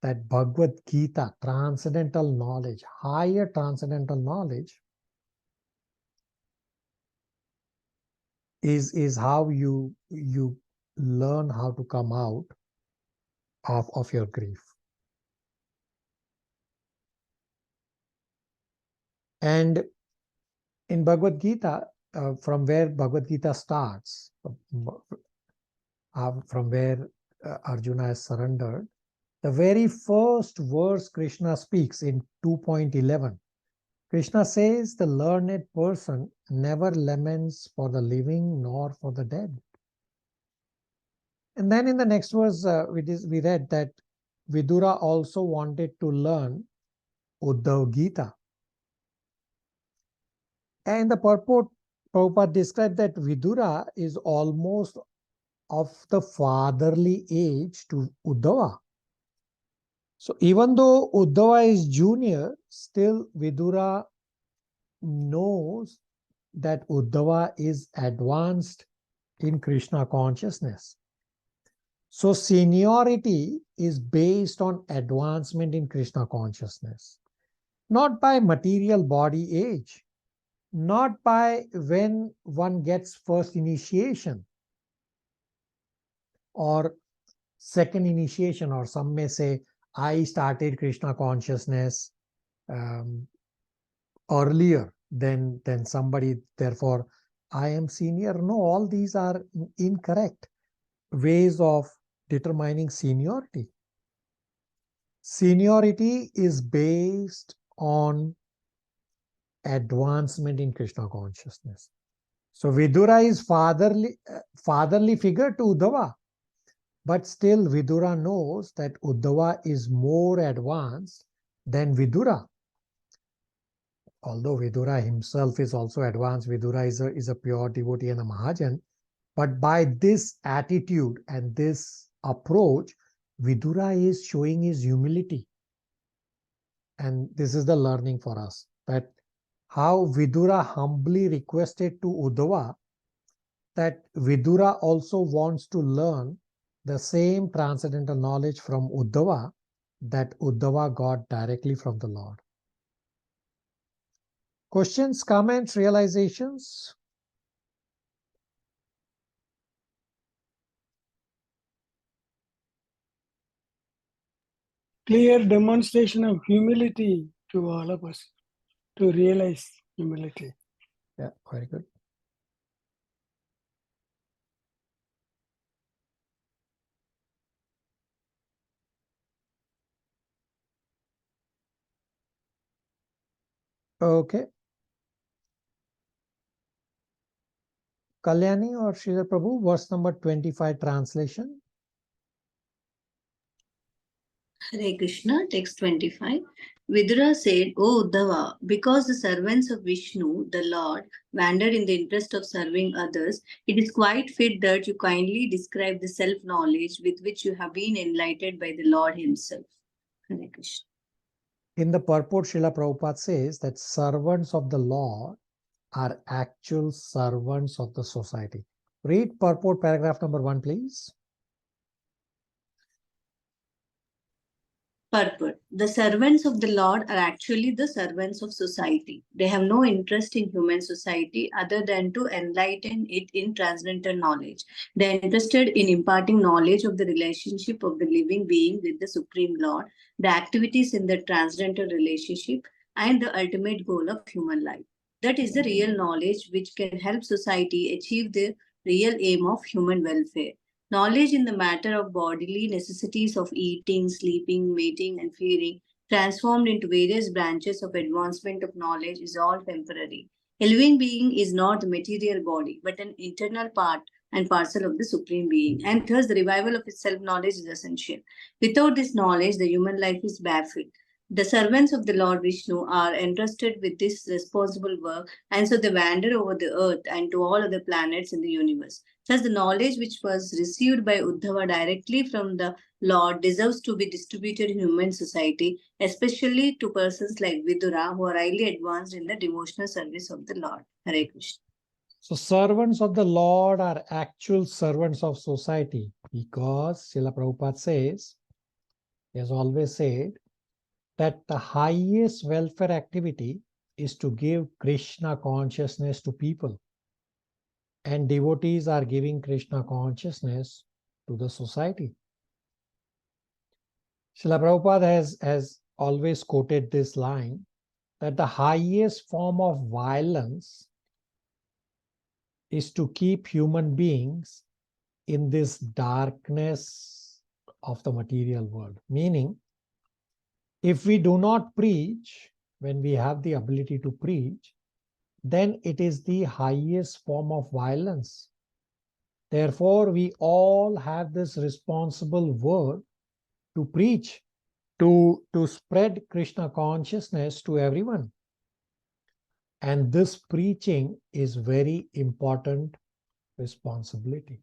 that Bhagavad Gita, transcendental knowledge, higher transcendental knowledge is how you learn how to come out of your grief. And in Bhagavad Gita, from where Bhagavad Gita starts, from where Arjuna has surrendered, the very first verse Krishna speaks in 2.11, Krishna says, the learned person never laments for the living nor for the dead. And then in the next verse, we read that Vidura also wanted to learn Uddhav Gita. And the purport, Prabhupada described that Vidura is almost of the fatherly age to Uddhava. So even though Uddhava is junior, still Vidura knows that Uddhava is advanced in Krishna consciousness. So seniority is based on advancement in Krishna consciousness, not by material body age, not by when one gets first initiation or second initiation, or some may say, I started Krishna consciousness earlier than somebody, therefore I am senior. No, all these are incorrect ways of determining seniority. Seniority is based on advancement in Krishna consciousness. So Vidura is fatherly figure to Uddhava, but still Vidura knows that Uddhava is more advanced than Vidura. Although Vidura himself is also advanced, Vidura is a pure devotee and a Mahajan, but by this attitude and this approach, Vidura is showing his humility. And this is the learning for us, that how Vidura humbly requested to Uddhava that Vidura also wants to learn the same transcendental knowledge from Uddhava that Uddhava got directly from the Lord. Questions, comments, realizations? Clear demonstration of humility to all of us, to realize humility. Yeah, very good. Okay. Kalyani or Sridhar Prabhu, verse number 25 translation. Hare Krishna, text 25. Vidura said, O Uddhava, because the servants of Vishnu, the Lord, wandered in the interest of serving others, it is quite fit that you kindly describe the self-knowledge with which you have been enlightened by the Lord himself. Hare Krishna. In the purport, Srila Prabhupada says that servants of the Lord are actual servants of the society. Read purport paragraph number 1, please. Purport. The servants of the Lord are actually the servants of society. They have no interest in human society other than to enlighten it in transcendental knowledge. They are interested in imparting knowledge of the relationship of the living being with the Supreme Lord, the activities in the transcendental relationship, and the ultimate goal of human life. That is the real knowledge which can help society achieve the real aim of human welfare. Knowledge in the matter of bodily necessities of eating, sleeping, mating, and feeding, transformed into various branches of advancement of knowledge, is all temporary. A living being is not the material body, but an internal part and parcel of the Supreme Being, and thus the revival of its self-knowledge is essential. Without this knowledge, the human life is baffled. The servants of the Lord Vishnu are entrusted with this responsible work, and so they wander over the earth and to all other planets in the universe. Thus, the knowledge which was received by Uddhava directly from the Lord deserves to be distributed in human society, especially to persons like Vidura, who are highly advanced in the devotional service of the Lord. Hare Krishna. So servants of the Lord are actual servants of society, because Srila Prabhupada says, he has always said, that the highest welfare activity is to give Krishna consciousness to people. And devotees are giving Krishna consciousness to the society. Srila Prabhupada has always quoted this line, that the highest form of violence is to keep human beings in this darkness of the material world. Meaning, if we do not preach, when we have the ability to preach, then it is the highest form of violence. Therefore, we all have this responsible work to preach, to spread Krishna consciousness to everyone. And this preaching is very important responsibility.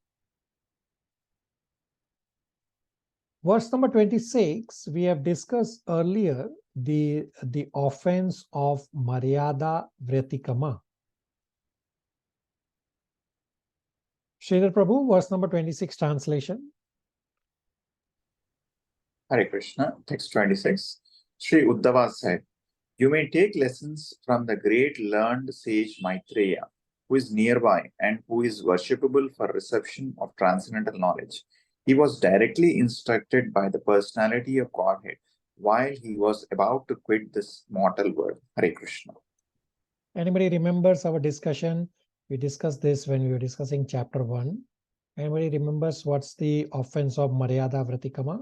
Verse number 26, we have discussed earlier the offense of Maryada Vratikama. Sridhar Prabhu, verse number 26 translation. Hare Krishna, text 26. Sri Uddhava said, you may take lessons from the great learned sage Maitreya, who is nearby and who is worshipable for reception of transcendental knowledge. He was directly instructed by the personality of Godhead while he was about to quit this mortal world. Hare Krishna. Anybody remembers our discussion? We discussed this when we were discussing chapter 1. Anybody remembers what's the offense of Maryada Vratikama?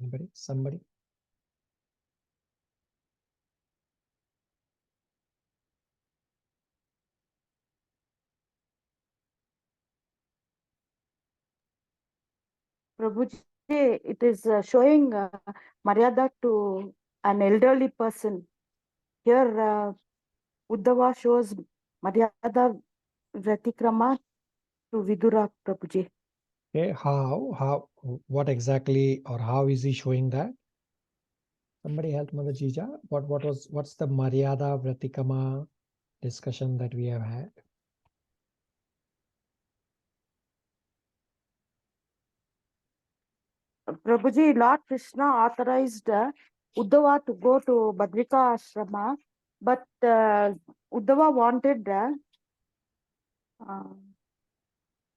Anybody? Somebody? Prabhuji, it is showing Maryada to an elderly person. Here, Uddhava shows Maryada Vratikrama to Vidura, Prabhuji. Okay, what exactly, or how is he showing that? Somebody help Mother Jija. What's the Maryada Vratikama discussion that we have had? Prabhuji, Lord Krishna authorized Uddhava to go to Badrika Ashrama, but Uddhava wanted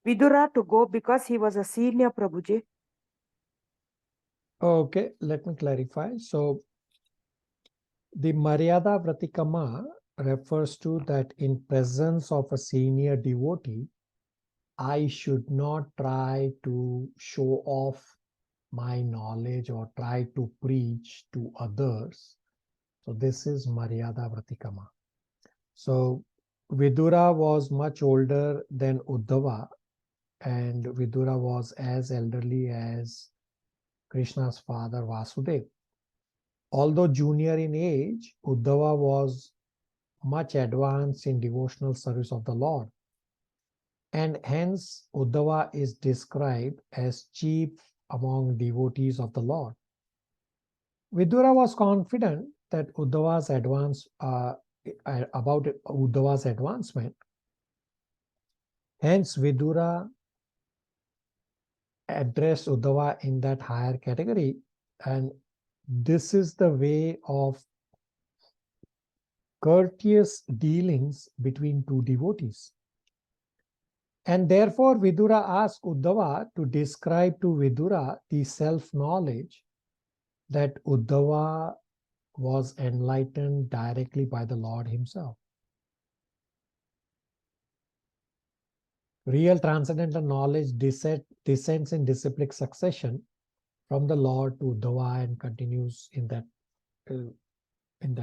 Vidura to go because he was a senior, Prabhuji. Okay, let me clarify. So, the Maryada Vratikama refers to that in presence of a senior devotee, I should not try to show off my knowledge or try to preach to others. So this is Maryada Vratikama. So Vidura was much older than Uddhava, and Vidura was as elderly as Krishna's father Vasudeva. Although junior in age, Uddhava was much advanced in devotional service of the Lord. And hence Uddhava is described as chief among devotees of the Lord. Vidura was confident that Uddhava's advancement. Hence Vidura addressed Uddhava in that higher category, and this is the way of courteous dealings between two devotees. And therefore Vidura asked Uddhava to describe to Vidura the self-knowledge that Uddhava was enlightened directly by the Lord himself. Real transcendental knowledge descends in disciplic succession from the Lord to Uddhava and continues in that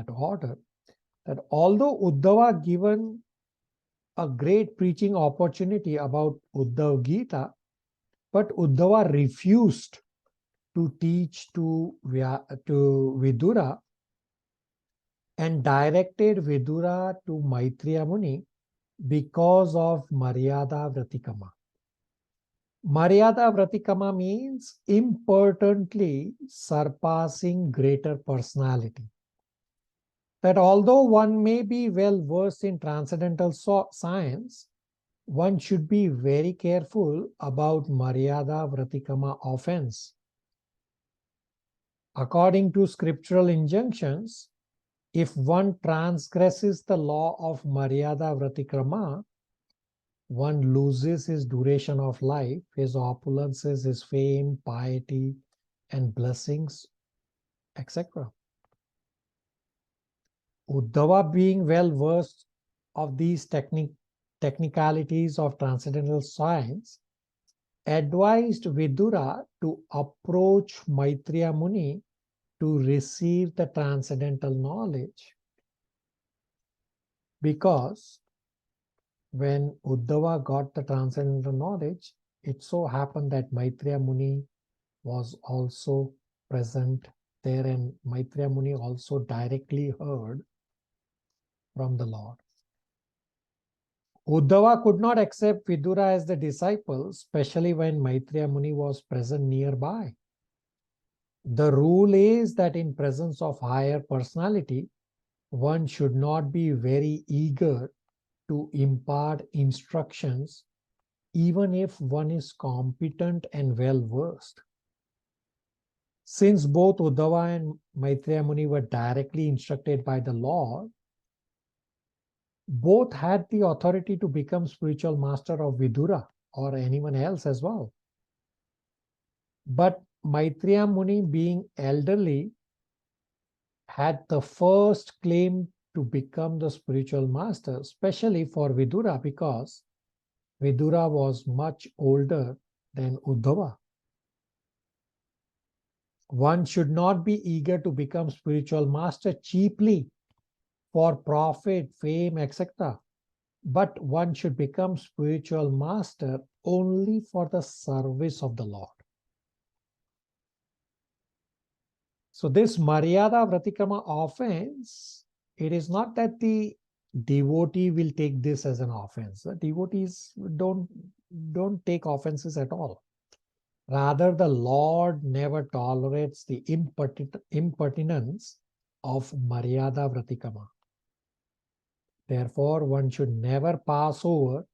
order. That although Uddhava given a great preaching opportunity about Uddhav Gita, but Uddhava refused to teach to Vidura and directed Vidura to Maitreya Muni because of Maryada Vratikama. Maryada Vratikama means importantly surpassing greater personality. That although one may be well versed in transcendental science, one should be very careful about Maryada Vratikama offense. According to scriptural injunctions, if one transgresses the law of Maryada Vratikrama, one loses his duration of life, his opulences, his fame, piety, and blessings, etc. Uddhava, being well versed of these technicalities of transcendental science, advised Vidura to approach Maitreya Muni to receive the transcendental knowledge. Because when Uddhava got the transcendental knowledge, it so happened that Maitreya Muni was also present there, and Maitreya Muni also directly heard from the Lord. Uddhava could not accept Vidura as the disciple, especially when Maitreya Muni was present nearby. The rule is that in presence of higher personality, one should not be very eager to impart instructions, even if one is competent and well versed. Since both Uddhava and Maitreya Muni were directly instructed by the Lord, both had the authority to become spiritual master of Vidura or anyone else as well. But Maitreya Muni, being elderly, had the first claim to become the spiritual master, especially for Vidura, because Vidura was much older than Uddhava. One should not be eager to become spiritual master cheaply for profit, fame, etc. But one should become spiritual master only for the service of the Lord. So this Maryada Vratikrama offense, it is not that the devotee will take this as an offense. The devotees don't take offenses at all. Rather, the Lord never tolerates the impertinence of Maryada Vratikrama. Therefore, one should never pass over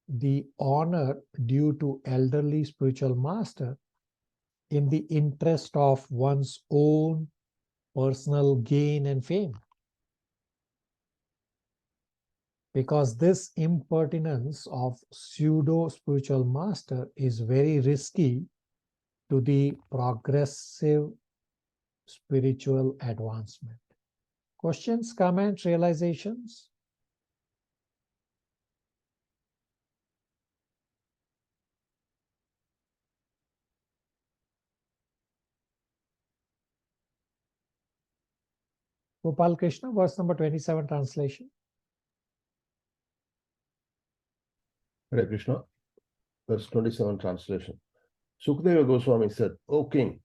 the honor due to elderly spiritual master in the interest of one's own personal gain and fame. Because this impertinence of pseudo-spiritual master is very risky to the progressive spiritual advancement. Questions, comments, realizations? Gopal Krishna, verse number 27, translation. Hare Krishna, verse 27, translation. Sukadeva Goswami said, O king,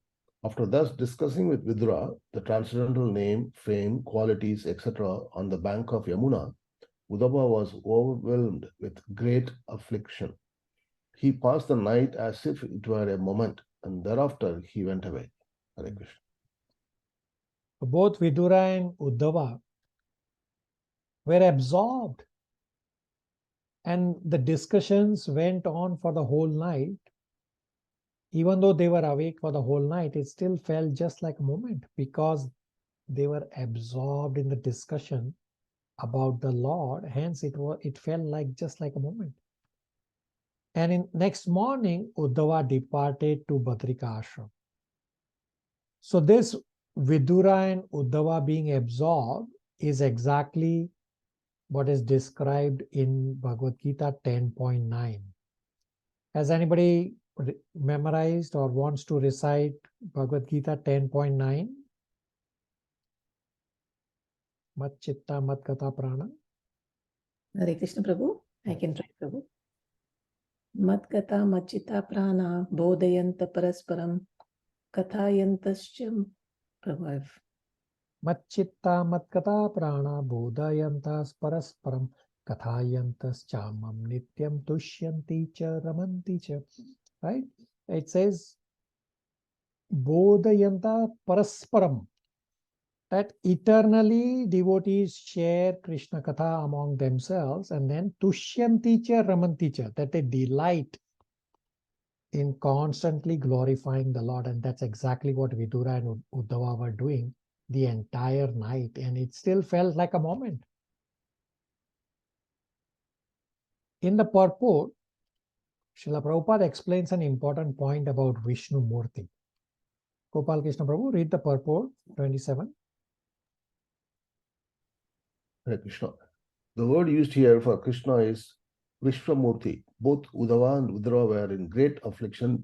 after thus discussing with Vidura the transcendental name, fame, qualities, etc. on the bank of Yamuna, Uddhava was overwhelmed with great affliction. He passed the night as if it were a moment, and thereafter he went away. Hare Krishna. Both Vidura and Uddhava were absorbed, and the discussions went on for the whole night. Even though they were awake for the whole night, it still felt just like a moment because they were absorbed in the discussion about the Lord. Hence, it felt like just like a moment. And in next morning, Uddhava departed to Badrika Ashram. So this Vidura and Uddhava being absorbed is exactly what is described in Bhagavad Gita 10.9. Has anybody memorized or wants to recite Bhagavad Gita 10.9? Mat chitta mat kata prana. Hare Krishna Prabhu. I can try, Prabhu. Mat kata mat chitta prana bodhayanta parasparam kathayantascha. Prabhu, Mat chitta mat kata prana bodhayantas parasparam kathayantas chamam nityam tushyanti cha ramanti cha. Right? It says bodhayanta parasparam, that eternally devotees share Krishna Katha among themselves, and then tushyanti cha ramanti cha, that they delight in constantly glorifying the Lord. And that's exactly what Vidura and Uddhava were doing the entire night, and it still felt like a moment. In the purport, Srila Prabhupada explains an important point about Vishnu Murti. Gopal Krishna Prabhu, read the purport 27. Hare Krishna. The word used here for Krishna is Vishwamurti. Both Uddhava and Vidura were in great affliction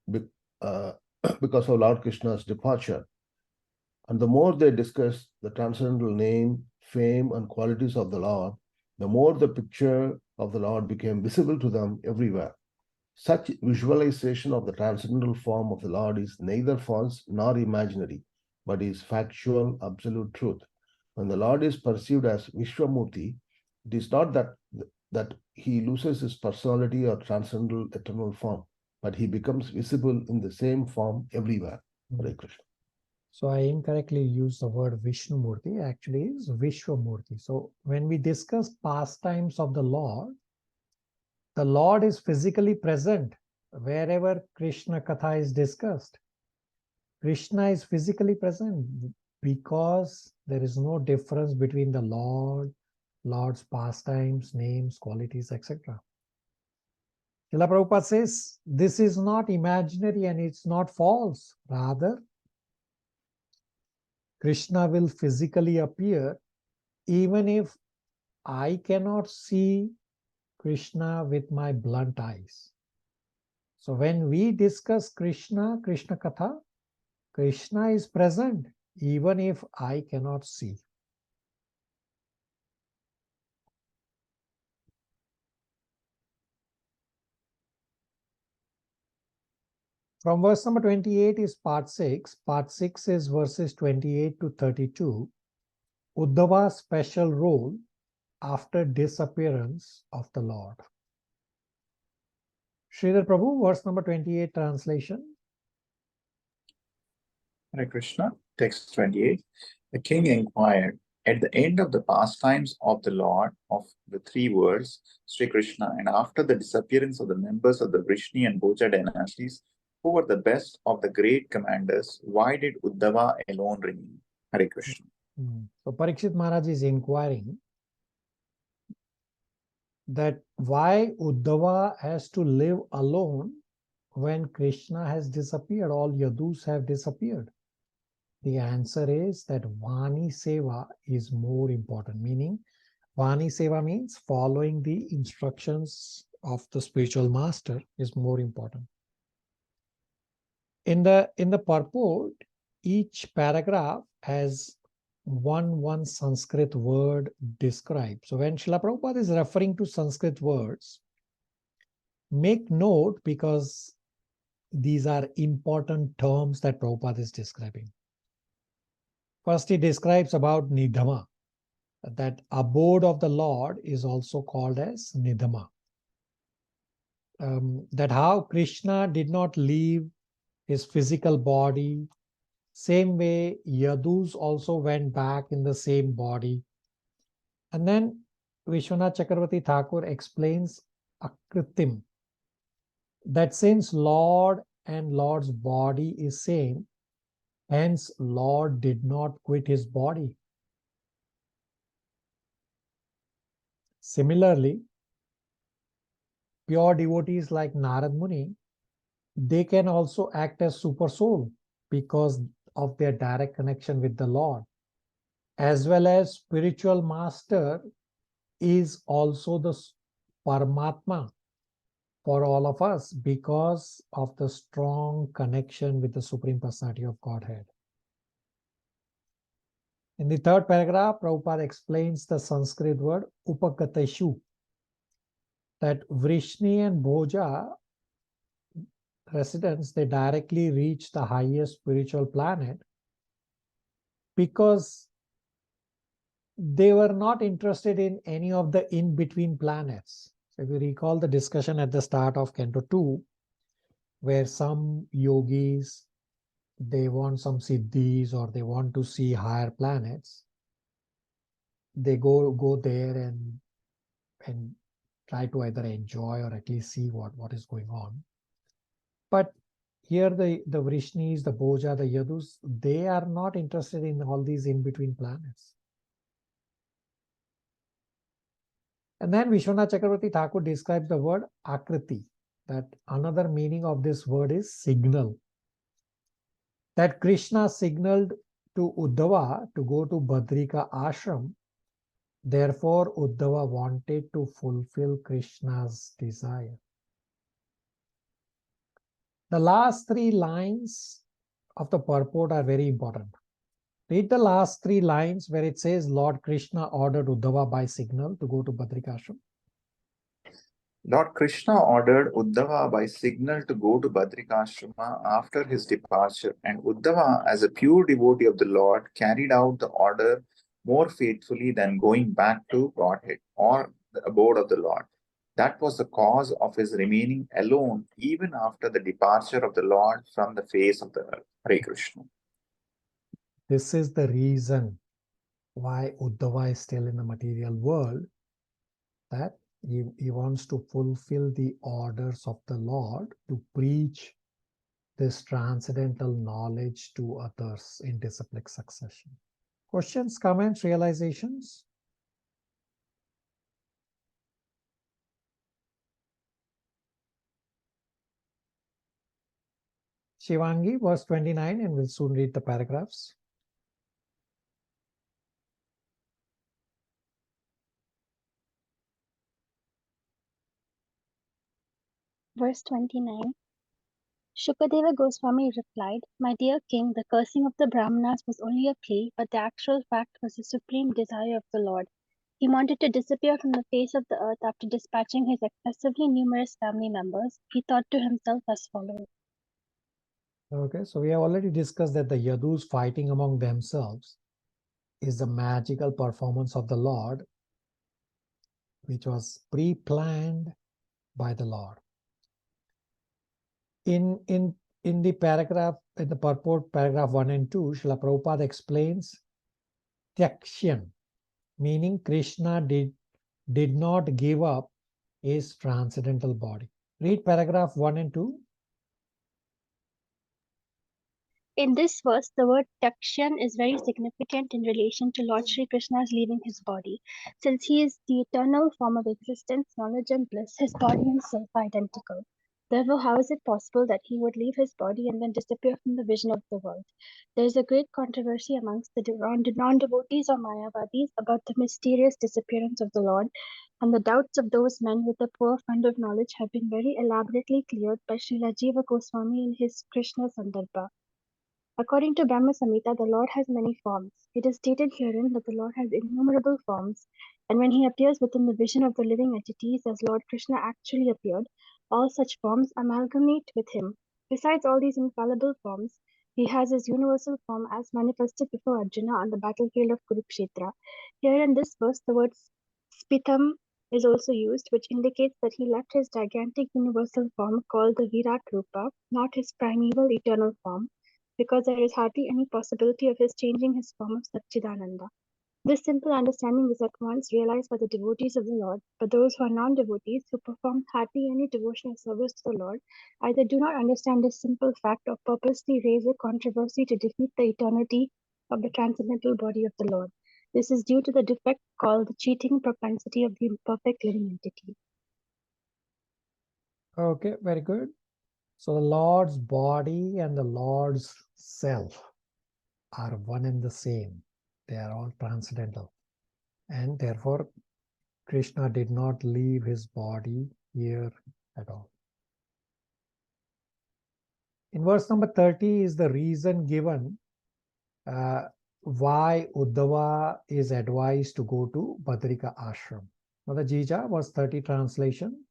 because of Lord Krishna's departure. And the more they discussed the transcendental name, fame, and qualities of the Lord, the more the picture of the Lord became visible to them everywhere. Such visualization of the transcendental form of the Lord is neither false nor imaginary, but is factual, absolute truth. When the Lord is perceived as Vishwamurti, it is not that he loses his personality or transcendental eternal form, but he becomes visible in the same form everywhere. Hare Krishna. So I incorrectly used the word Vishnu Murti. Actually, it's Vishwamurti. So when we discuss pastimes of the Lord is physically present wherever Krishna Katha is discussed. Krishna is physically present because there is no difference between the Lord Lord's pastimes, names, qualities, etc. Srila Prabhupada says this is not imaginary and it's not false. Rather, Krishna will physically appear even if I cannot see Krishna with my blunt eyes. So when we discuss Krishna Katha, Krishna is present even if I cannot see. From verse number 28 is part 6. Part 6 is verses 28 to 32. Uddhava's special role after disappearance of the Lord. Sridhar Prabhu, verse number 28 translation. Hare Krishna, text 28. The king inquired, at the end of the pastimes of the Lord of the three worlds, Sri Krishna, and after the disappearance of the members of the Vrishni and Bhoja dynasties, who were the best of the great commanders, why did Uddhava alone remain? Hare Krishna. So Parikshit Maharaj is inquiring that why Uddhava has to live alone when Krishna has disappeared, all Yadus have disappeared. The answer is that Vani seva is more important, meaning Vani seva means following the instructions of the spiritual master is more important. In the purport, each paragraph has one Sanskrit word described. So when Srila Prabhupada is referring to Sanskrit words, make note because these are important terms that Prabhupada is describing. First, he describes about Nidhama, that abode of the Lord is also called as Nidhama. That how Krishna did not leave his physical body, same way Yadus also went back in the same body. And then Vishwanath Chakravarti Thakur explains Akritim, that since Lord and Lord's body is same, hence Lord did not quit his body. Similarly, pure devotees like Narad Muni, they can also act as super soul because of their direct connection with the Lord, as well as spiritual master is also the Paramatma for all of us because of the strong connection with the Supreme Personality of Godhead. In the third paragraph, Prabhupada explains the Sanskrit word upakateshu, that Vrishni and Bhoja residents, they directly reach the highest spiritual planet because they were not interested in any of the in-between planets. So if you recall the discussion at the start of Canto 2, where some yogis, they want some siddhis or they want to see higher planets, they go there and try to either enjoy or at least see what is going on. But here the Vrishnis, the Bhoja, the Yadus, they are not interested in all these in-between planets. And then Vishwanath Chakravarti Thakur describes the word Akriti, that another meaning of this word is signal. That Krishna signaled to Uddhava to go to Badrika ashram. Therefore, Uddhava wanted to fulfill Krishna's desire. The last three lines of the purport are very important. Read the last three lines where it says Lord Krishna ordered Uddhava by signal to go to Badrika ashram. Lord Krishna ordered Uddhava by signal to go to Badrikashrama after his departure, and Uddhava, as a pure devotee of the Lord, carried out the order more faithfully than going back to Godhead or the abode of the Lord. That was the cause of his remaining alone even after the departure of the Lord from the face of the earth. Hare Krishna. This is the reason why Uddhava is still in the material world, that he wants to fulfill the orders of the Lord to preach this transcendental knowledge to others in disciplic succession. Questions, comments, realizations? Shivangi, verse 29, and we'll soon read the paragraphs. Verse 29. Shukadeva Goswami replied, "My dear king, the cursing of the Brahmanas was only a plea, but the actual fact was the supreme desire of the Lord. He wanted to disappear from the face of the earth after dispatching his excessively numerous family members. He thought to himself as follows." Okay, so we have already discussed that the Yadus fighting among themselves is the magical performance of the Lord, which was pre-planned by the Lord. In the paragraph, in the purport, paragraph 1 and 2, Srila Prabhupada explains Tyakshan, meaning Krishna did not give up his transcendental body. Read paragraph 1 and 2. In this verse, the word Takshan is very significant in relation to Lord Sri Krishna's leaving his body. Since he is the eternal form of existence, knowledge, and bliss, his body and self are identical. Therefore, how is it possible that he would leave his body and then disappear from the vision of the world? There is a great controversy amongst the non-devotees or Mayavadis about the mysterious disappearance of the Lord, and the doubts of those men with a poor fund of knowledge have been very elaborately cleared by Srila Jiva Goswami in his Krishna Sandarbha. According to Brahma Samhita, the Lord has many forms. It is stated herein that the Lord has innumerable forms, and when he appears within the vision of the living entities as Lord Krishna actually appeared, all such forms amalgamate with him. Besides all these infallible forms, he has his universal form as manifested before Arjuna on the battlefield of Kurukshetra. Here in this verse, the word Spitham is also used, which indicates that he left his gigantic universal form called the Virat Rupa, not his primeval eternal form, because there is hardly any possibility of his changing his form of Satchidananda. This simple understanding is at once realized by the devotees of the Lord, but those who are non-devotees, who perform hardly any devotional service to the Lord, either do not understand this simple fact or purposely raise a controversy to defeat the eternity of the transcendental body of the Lord. This is due to the defect called the cheating propensity of the imperfect living entity. Okay, very good. So the Lord's body and the Lord's self are one and the same. They are all transcendental. And therefore, Krishna did not leave his body here at all. In verse number 30 is the reason given why Uddhava is advised to go to Badrika Ashram. Mother Jija, verse 30 translation.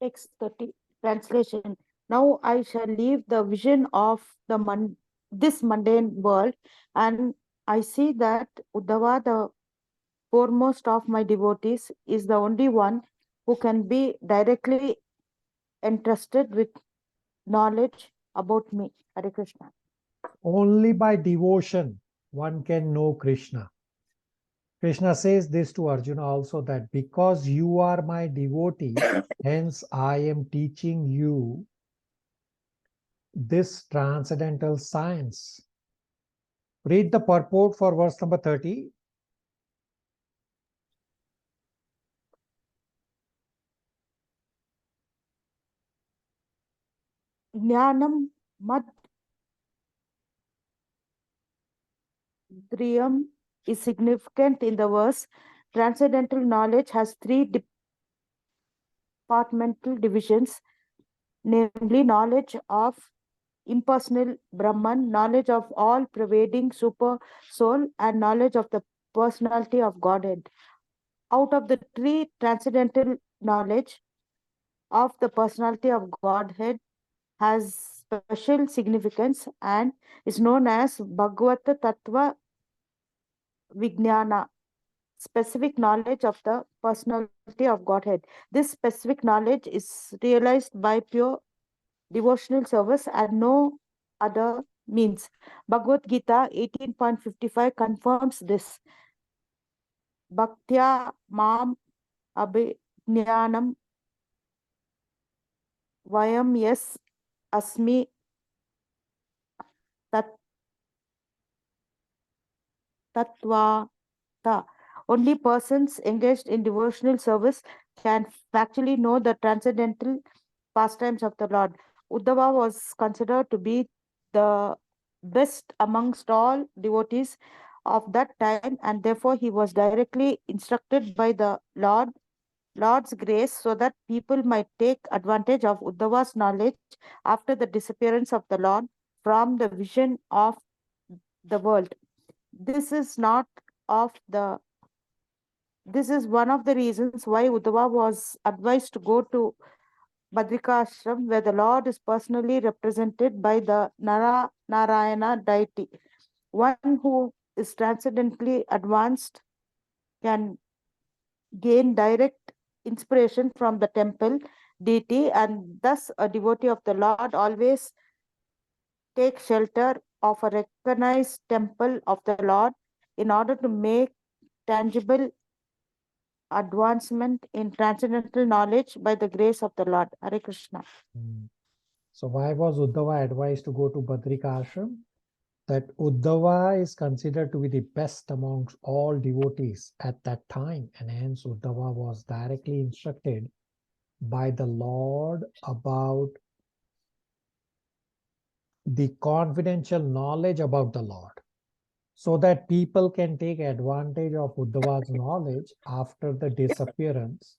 Text 30 translation. Now I shall leave the vision of this mundane world, and I see that Uddhava, the foremost of my devotees, is the only one who can be directly entrusted with knowledge about me. Hare Krishna. Only by devotion one can know Krishna. Krishna says this to Arjuna also, that because you are my devotee, hence I am teaching you this transcendental science. Read the purport for verse number 30. Jnanam mad driyam is significant in the verse. Transcendental knowledge has three departmental divisions, namely knowledge of impersonal Brahman, knowledge of all-pervading super soul, and knowledge of the personality of Godhead. Out of the three, transcendental knowledge of the personality of Godhead has special significance and is known as Bhagavata Tattva Vijnana, specific knowledge of the personality of Godhead. This specific knowledge is realized by pure devotional service and no other means. Bhagavad Gita 18.55 confirms this. Bhaktya mam abhinyanam vayam yes asmi tatvata. Only persons engaged in devotional service can actually know the transcendental pastimes of the Lord. Uddhava was considered to be the best amongst all devotees of that time, and therefore he was directly instructed by the Lord's grace so that people might take advantage of Uddhava's knowledge after the disappearance of the Lord from the vision of the world. This is one of the reasons why Uddhava was advised to go to Badrika Ashram, where the Lord is personally represented by the Narayana deity. One who is transcendently advanced can gain direct inspiration from the temple deity, and thus a devotee of the Lord always takes shelter of a recognized temple of the Lord in order to make tangible advancement in transcendental knowledge by the grace of the Lord. Hare Krishna. So why was Uddhava advised to go to Badrika Ashram? That Uddhava is considered to be the best amongst all devotees at that time, and hence Uddhava was directly instructed by the Lord about the confidential knowledge about the Lord, so that people can take advantage of Uddhava's knowledge after the disappearance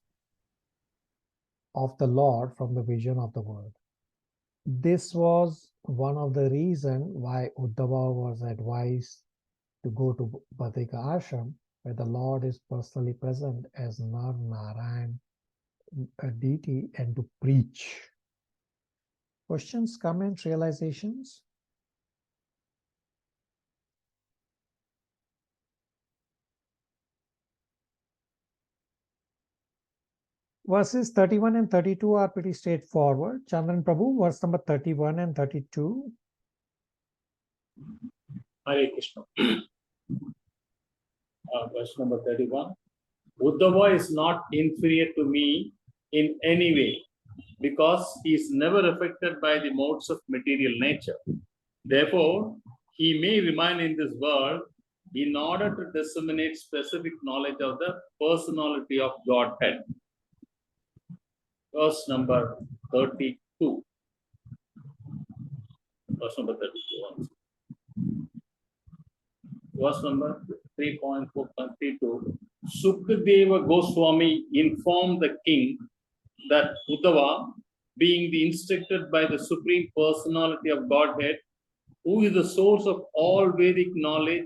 of the Lord from the vision of the world. This was one of the reasons why Uddhava was advised to go to Badrika Ashram, where the Lord is personally present as Nar Narayan, a deity, and to preach. Questions, comments, realizations? Verses 31 and 32 are pretty straightforward. Chandran Prabhu, verse number 31 and 32. Hare Krishna. Verse number 31. Uddhava is not inferior to me in any way, because he is never affected by the modes of material nature. Therefore, he may remain in this world in order to disseminate specific knowledge of the personality of Godhead. Verse number 32. Verse number 32. Verse number 3.4.32. Sukadeva Goswami informed the king that Uddhava, being the instructed by the Supreme Personality of Godhead, who is the source of all Vedic knowledge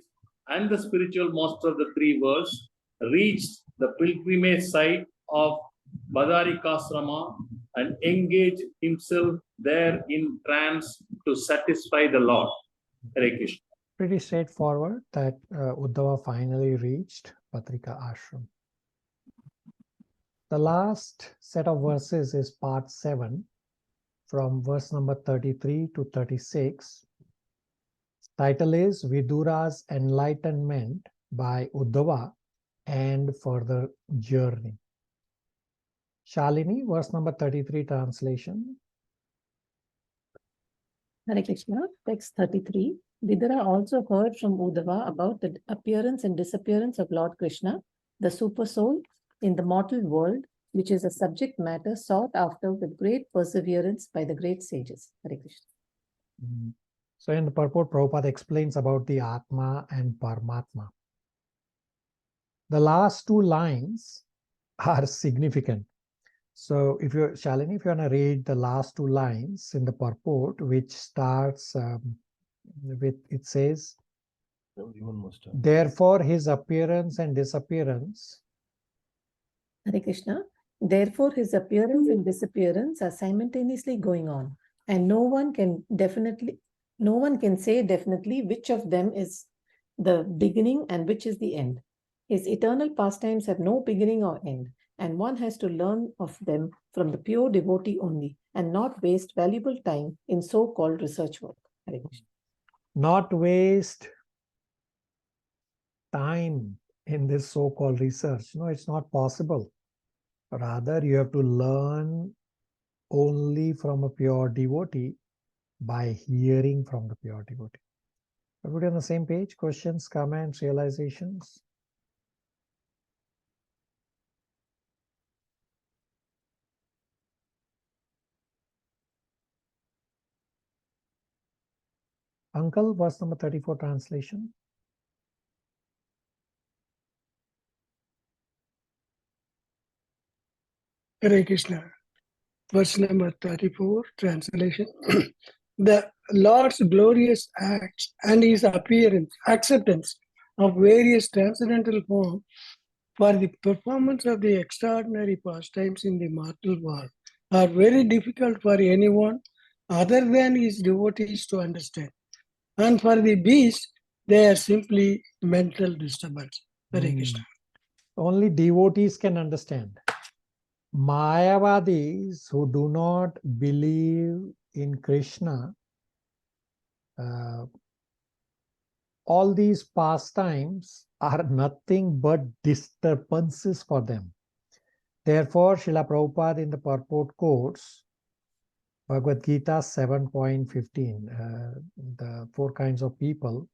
and the spiritual master of the three worlds, reached the pilgrimage site of Badarikasrama and engaged himself there in trance to satisfy the Lord. Hare Krishna. Pretty straightforward that Uddhava finally reached Badrika Ashram. The last set of verses is part 7, from verse number 33 to 36. Title is Vidura's Enlightenment by Uddhava and Further Journey. Shalini, verse number 33 translation. Hare Krishna, text 33. Vidura also heard from Uddhava about the appearance and disappearance of Lord Krishna, the super soul, in the mortal world, which is a subject matter sought after with great perseverance by the great sages. Hare Krishna. So in the purport, Prabhupada explains about the Atma and Paramatma. The last two lines are significant. So if you're, Shalini, if you want to read the last two lines in the purport, which starts with, it says, therefore his appearance and disappearance. Hare Krishna. Therefore his appearance and disappearance are simultaneously going on, and no one can say definitely which of them is the beginning and which is the end. His eternal pastimes have no beginning or end, and one has to learn of them from the pure devotee only, and not waste valuable time in so-called research work. Hare Krishna. Not waste time in this so-called research. No, it's not possible. Rather, you have to learn only from a pure devotee by hearing from the pure devotee. Everybody on the same page? Questions, comments, realizations? Uncle, verse number 34 translation. Hare Krishna. Verse number 34, translation. The Lord's glorious acts and his appearance, acceptance of various transcendental forms for the performance of the extraordinary pastimes in the mortal world are very difficult for anyone other than his devotees to understand. And for the beast, they are simply mental disturbance. Hare Krishna. Only devotees can understand. Mayavadis who do not believe in Krishna, all these pastimes are nothing but disturbances for them. Therefore, Srila Prabhupada in the purport quotes Bhagavad Gita 7.15, the 4 kinds of people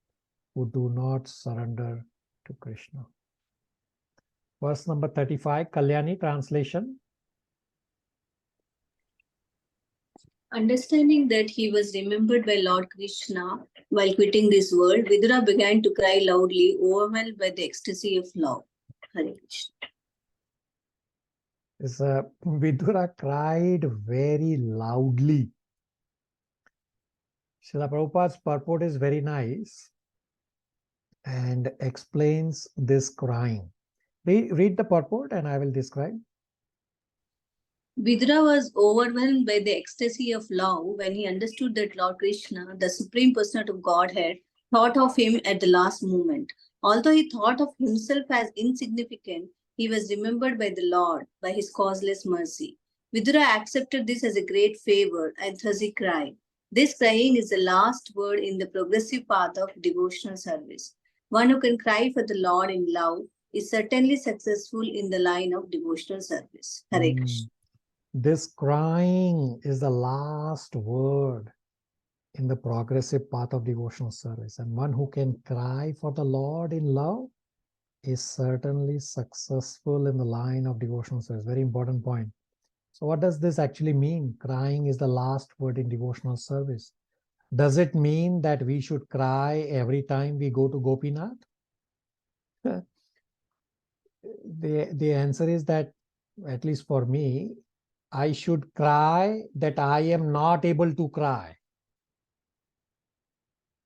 who do not surrender to Krishna. Verse number 35, Kalyani translation. Understanding that he was remembered by Lord Krishna while quitting this world, Vidura began to cry loudly, overwhelmed by the ecstasy of love. Hare Krishna. Vidura cried very loudly. Srila Prabhupada's purport is very nice and explains this crying. Read the purport and I will describe. Vidura was overwhelmed by the ecstasy of love when he understood that Lord Krishna, the Supreme Personality of Godhead, thought of him at the last moment. Although he thought of himself as insignificant, he was remembered by the Lord by his causeless mercy. Vidura accepted this as a great favor and thus he cried. This crying is the last word in the progressive path of devotional service. One who can cry for the Lord in love is certainly successful in the line of devotional service. Hare Krishna. This crying is the last word in the progressive path of devotional service. And one who can cry for the Lord in love is certainly successful in the line of devotional service. Very important point. So what does this actually mean? Crying is the last word in devotional service. Does it mean that we should cry every time we go to Gopinath? The answer is that, at least for me, I should cry that I am not able to cry.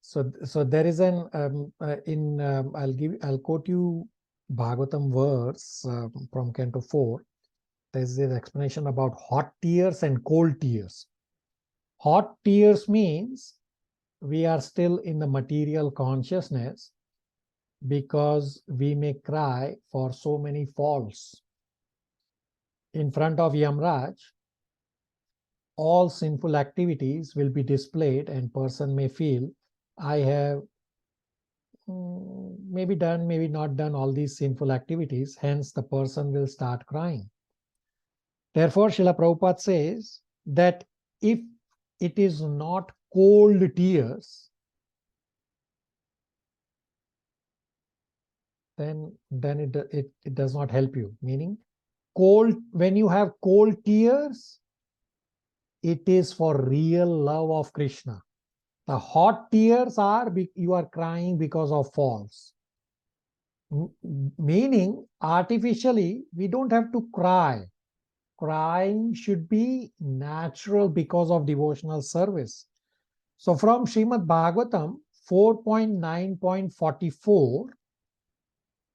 So there is an I'll quote you Bhagavatam verse from Canto 4. There is an explanation about hot tears and cold tears. Hot tears means we are still in the material consciousness because we may cry for so many faults. In front of Yamraj, all sinful activities will be displayed and person may feel, I have maybe done, maybe not done all these sinful activities, hence the person will start crying. Therefore, Srila Prabhupada says that if it is not cold tears, then it does not help you. Meaning, when you have cold tears, it is for real love of Krishna. The hot tears are you are crying because of faults. Meaning, artificially, we don't have to cry. Crying should be natural because of devotional service. So from Srimad Bhagavatam 4.9.44,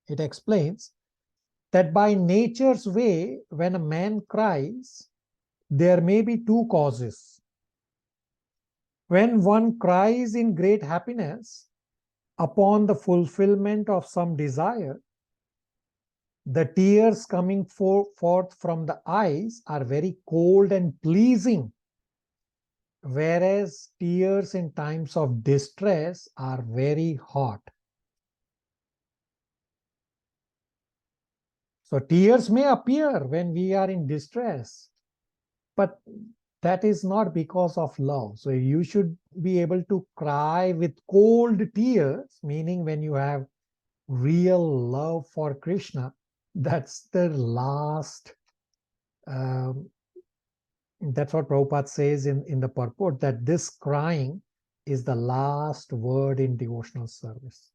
it explains that by nature's way, when a man cries, there may be 2 causes. When one cries in great happiness upon the fulfillment of some desire, the tears coming forth from the eyes are very cold and pleasing, whereas tears in times of distress are very hot. So tears may appear when we are in distress, but that is not because of love. So you should be able to cry with cold tears, meaning when you have real love for Krishna. That's the last, that's what Prabhupada says in the purport, that this crying is the last word in devotional service.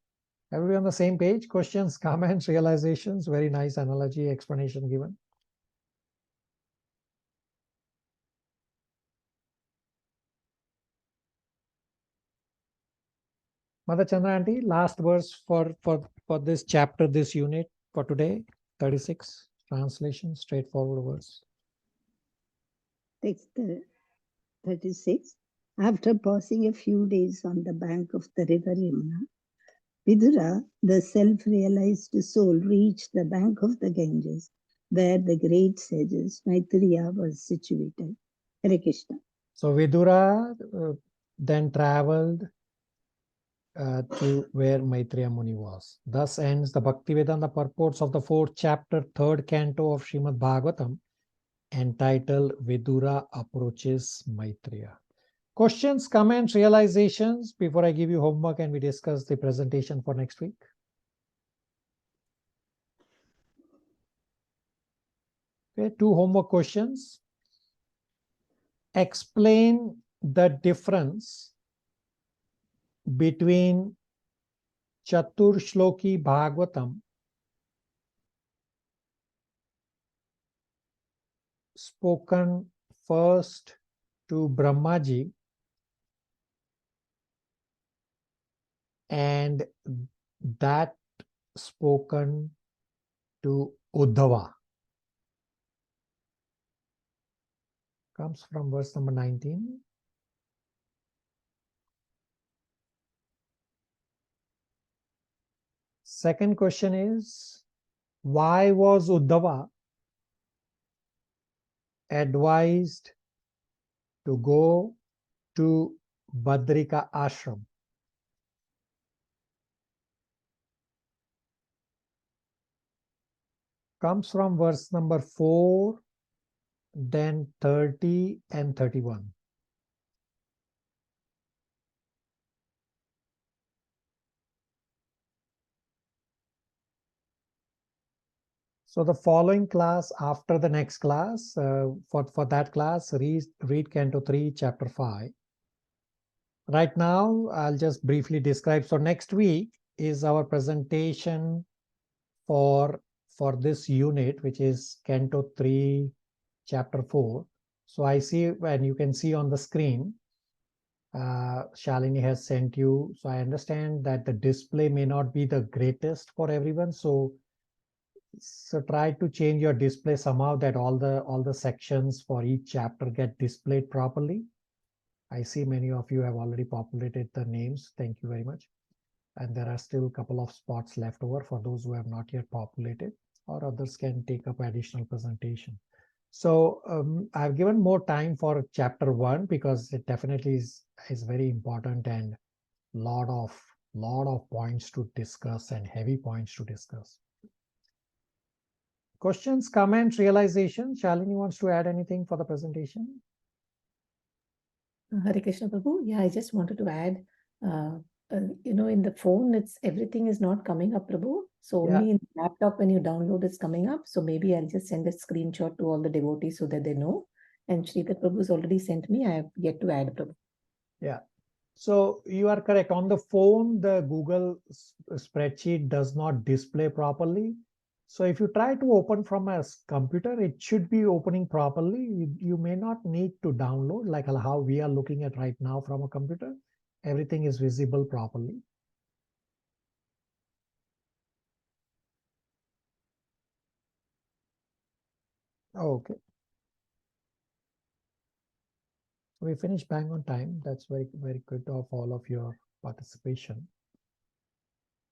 Everybody on the same page? Questions, comments, realizations? Very nice analogy, explanation given. Mother Chandra Aunty, last verse for this chapter, this unit for today, 36, translation, straightforward verse. Text 36. After passing a few days on the bank of the river Yamuna, Vidura, the self-realized soul, reached the bank of the Ganges, where the great sages Maitreya was situated. Hare Krishna. So Vidura then traveled to where Maitreya Muni was. Thus ends the Bhaktivedanta purports of the 4th chapter, 3rd canto of Srimad Bhagavatam, entitled Vidura Approaches Maitreya. Questions, comments, realizations before I give you homework and we discuss the presentation for next week? Okay, 2 homework questions. Explain the difference between Chatur Shloki Bhagavatam spoken first to Brahmaji and that spoken to Uddhava. Comes from verse number 19. Second question is, why was Uddhava advised to go to Badrika Ashram? Comes from verse number 4, then 30 and 31. So the following class after the next class, for that class, read Canto 3, Chapter 5. Right now, I'll just briefly describe. So next week is our presentation for this unit, which is Canto 3, Chapter 4. So I see, and you can see on the screen, Shalini has sent you. So I understand that the display may not be the greatest for everyone. So try to change your display somehow that all the sections for each chapter get displayed properly. I see many of you have already populated the names. Thank you very much. And there are still a couple of spots left over for those who have not yet populated, or others can take up additional presentation. So I've given more time for chapter 1 because it definitely is very important and lot of points to discuss and heavy points to discuss. Questions, comments, realizations? Shalini wants to add anything for the presentation? Hare Krishna Prabhu. Yeah, I just wanted to add, in the phone, everything is not coming up, Prabhu. So Yeah. only in the laptop when you download it's coming up. So maybe I'll just send a screenshot to all the devotees so that they know. And Sridhar Prabhu's already sent me. I have yet to add, Prabhu. Yeah. So you are correct. On the phone, the Google spreadsheet does not display properly. So if you try to open from a computer, it should be opening properly. You may not need to download like how we are looking at right now from a computer. Everything is visible properly. Okay. So we finished bang on time. That's very, very good of all of your participation.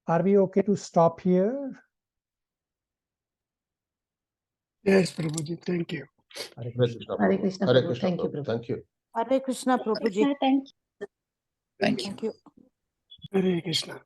Are we okay to stop here? Yes, Prabhuji, thank you. Hare Hare Krishna. Hare Krishna Hare Prabhu. Krishna Thank you, Prabhu. Prabhu. Thank you. Hare Krishna Prabhuji. Krishna, thank you. Thank you. Thank you. Hare Krishna.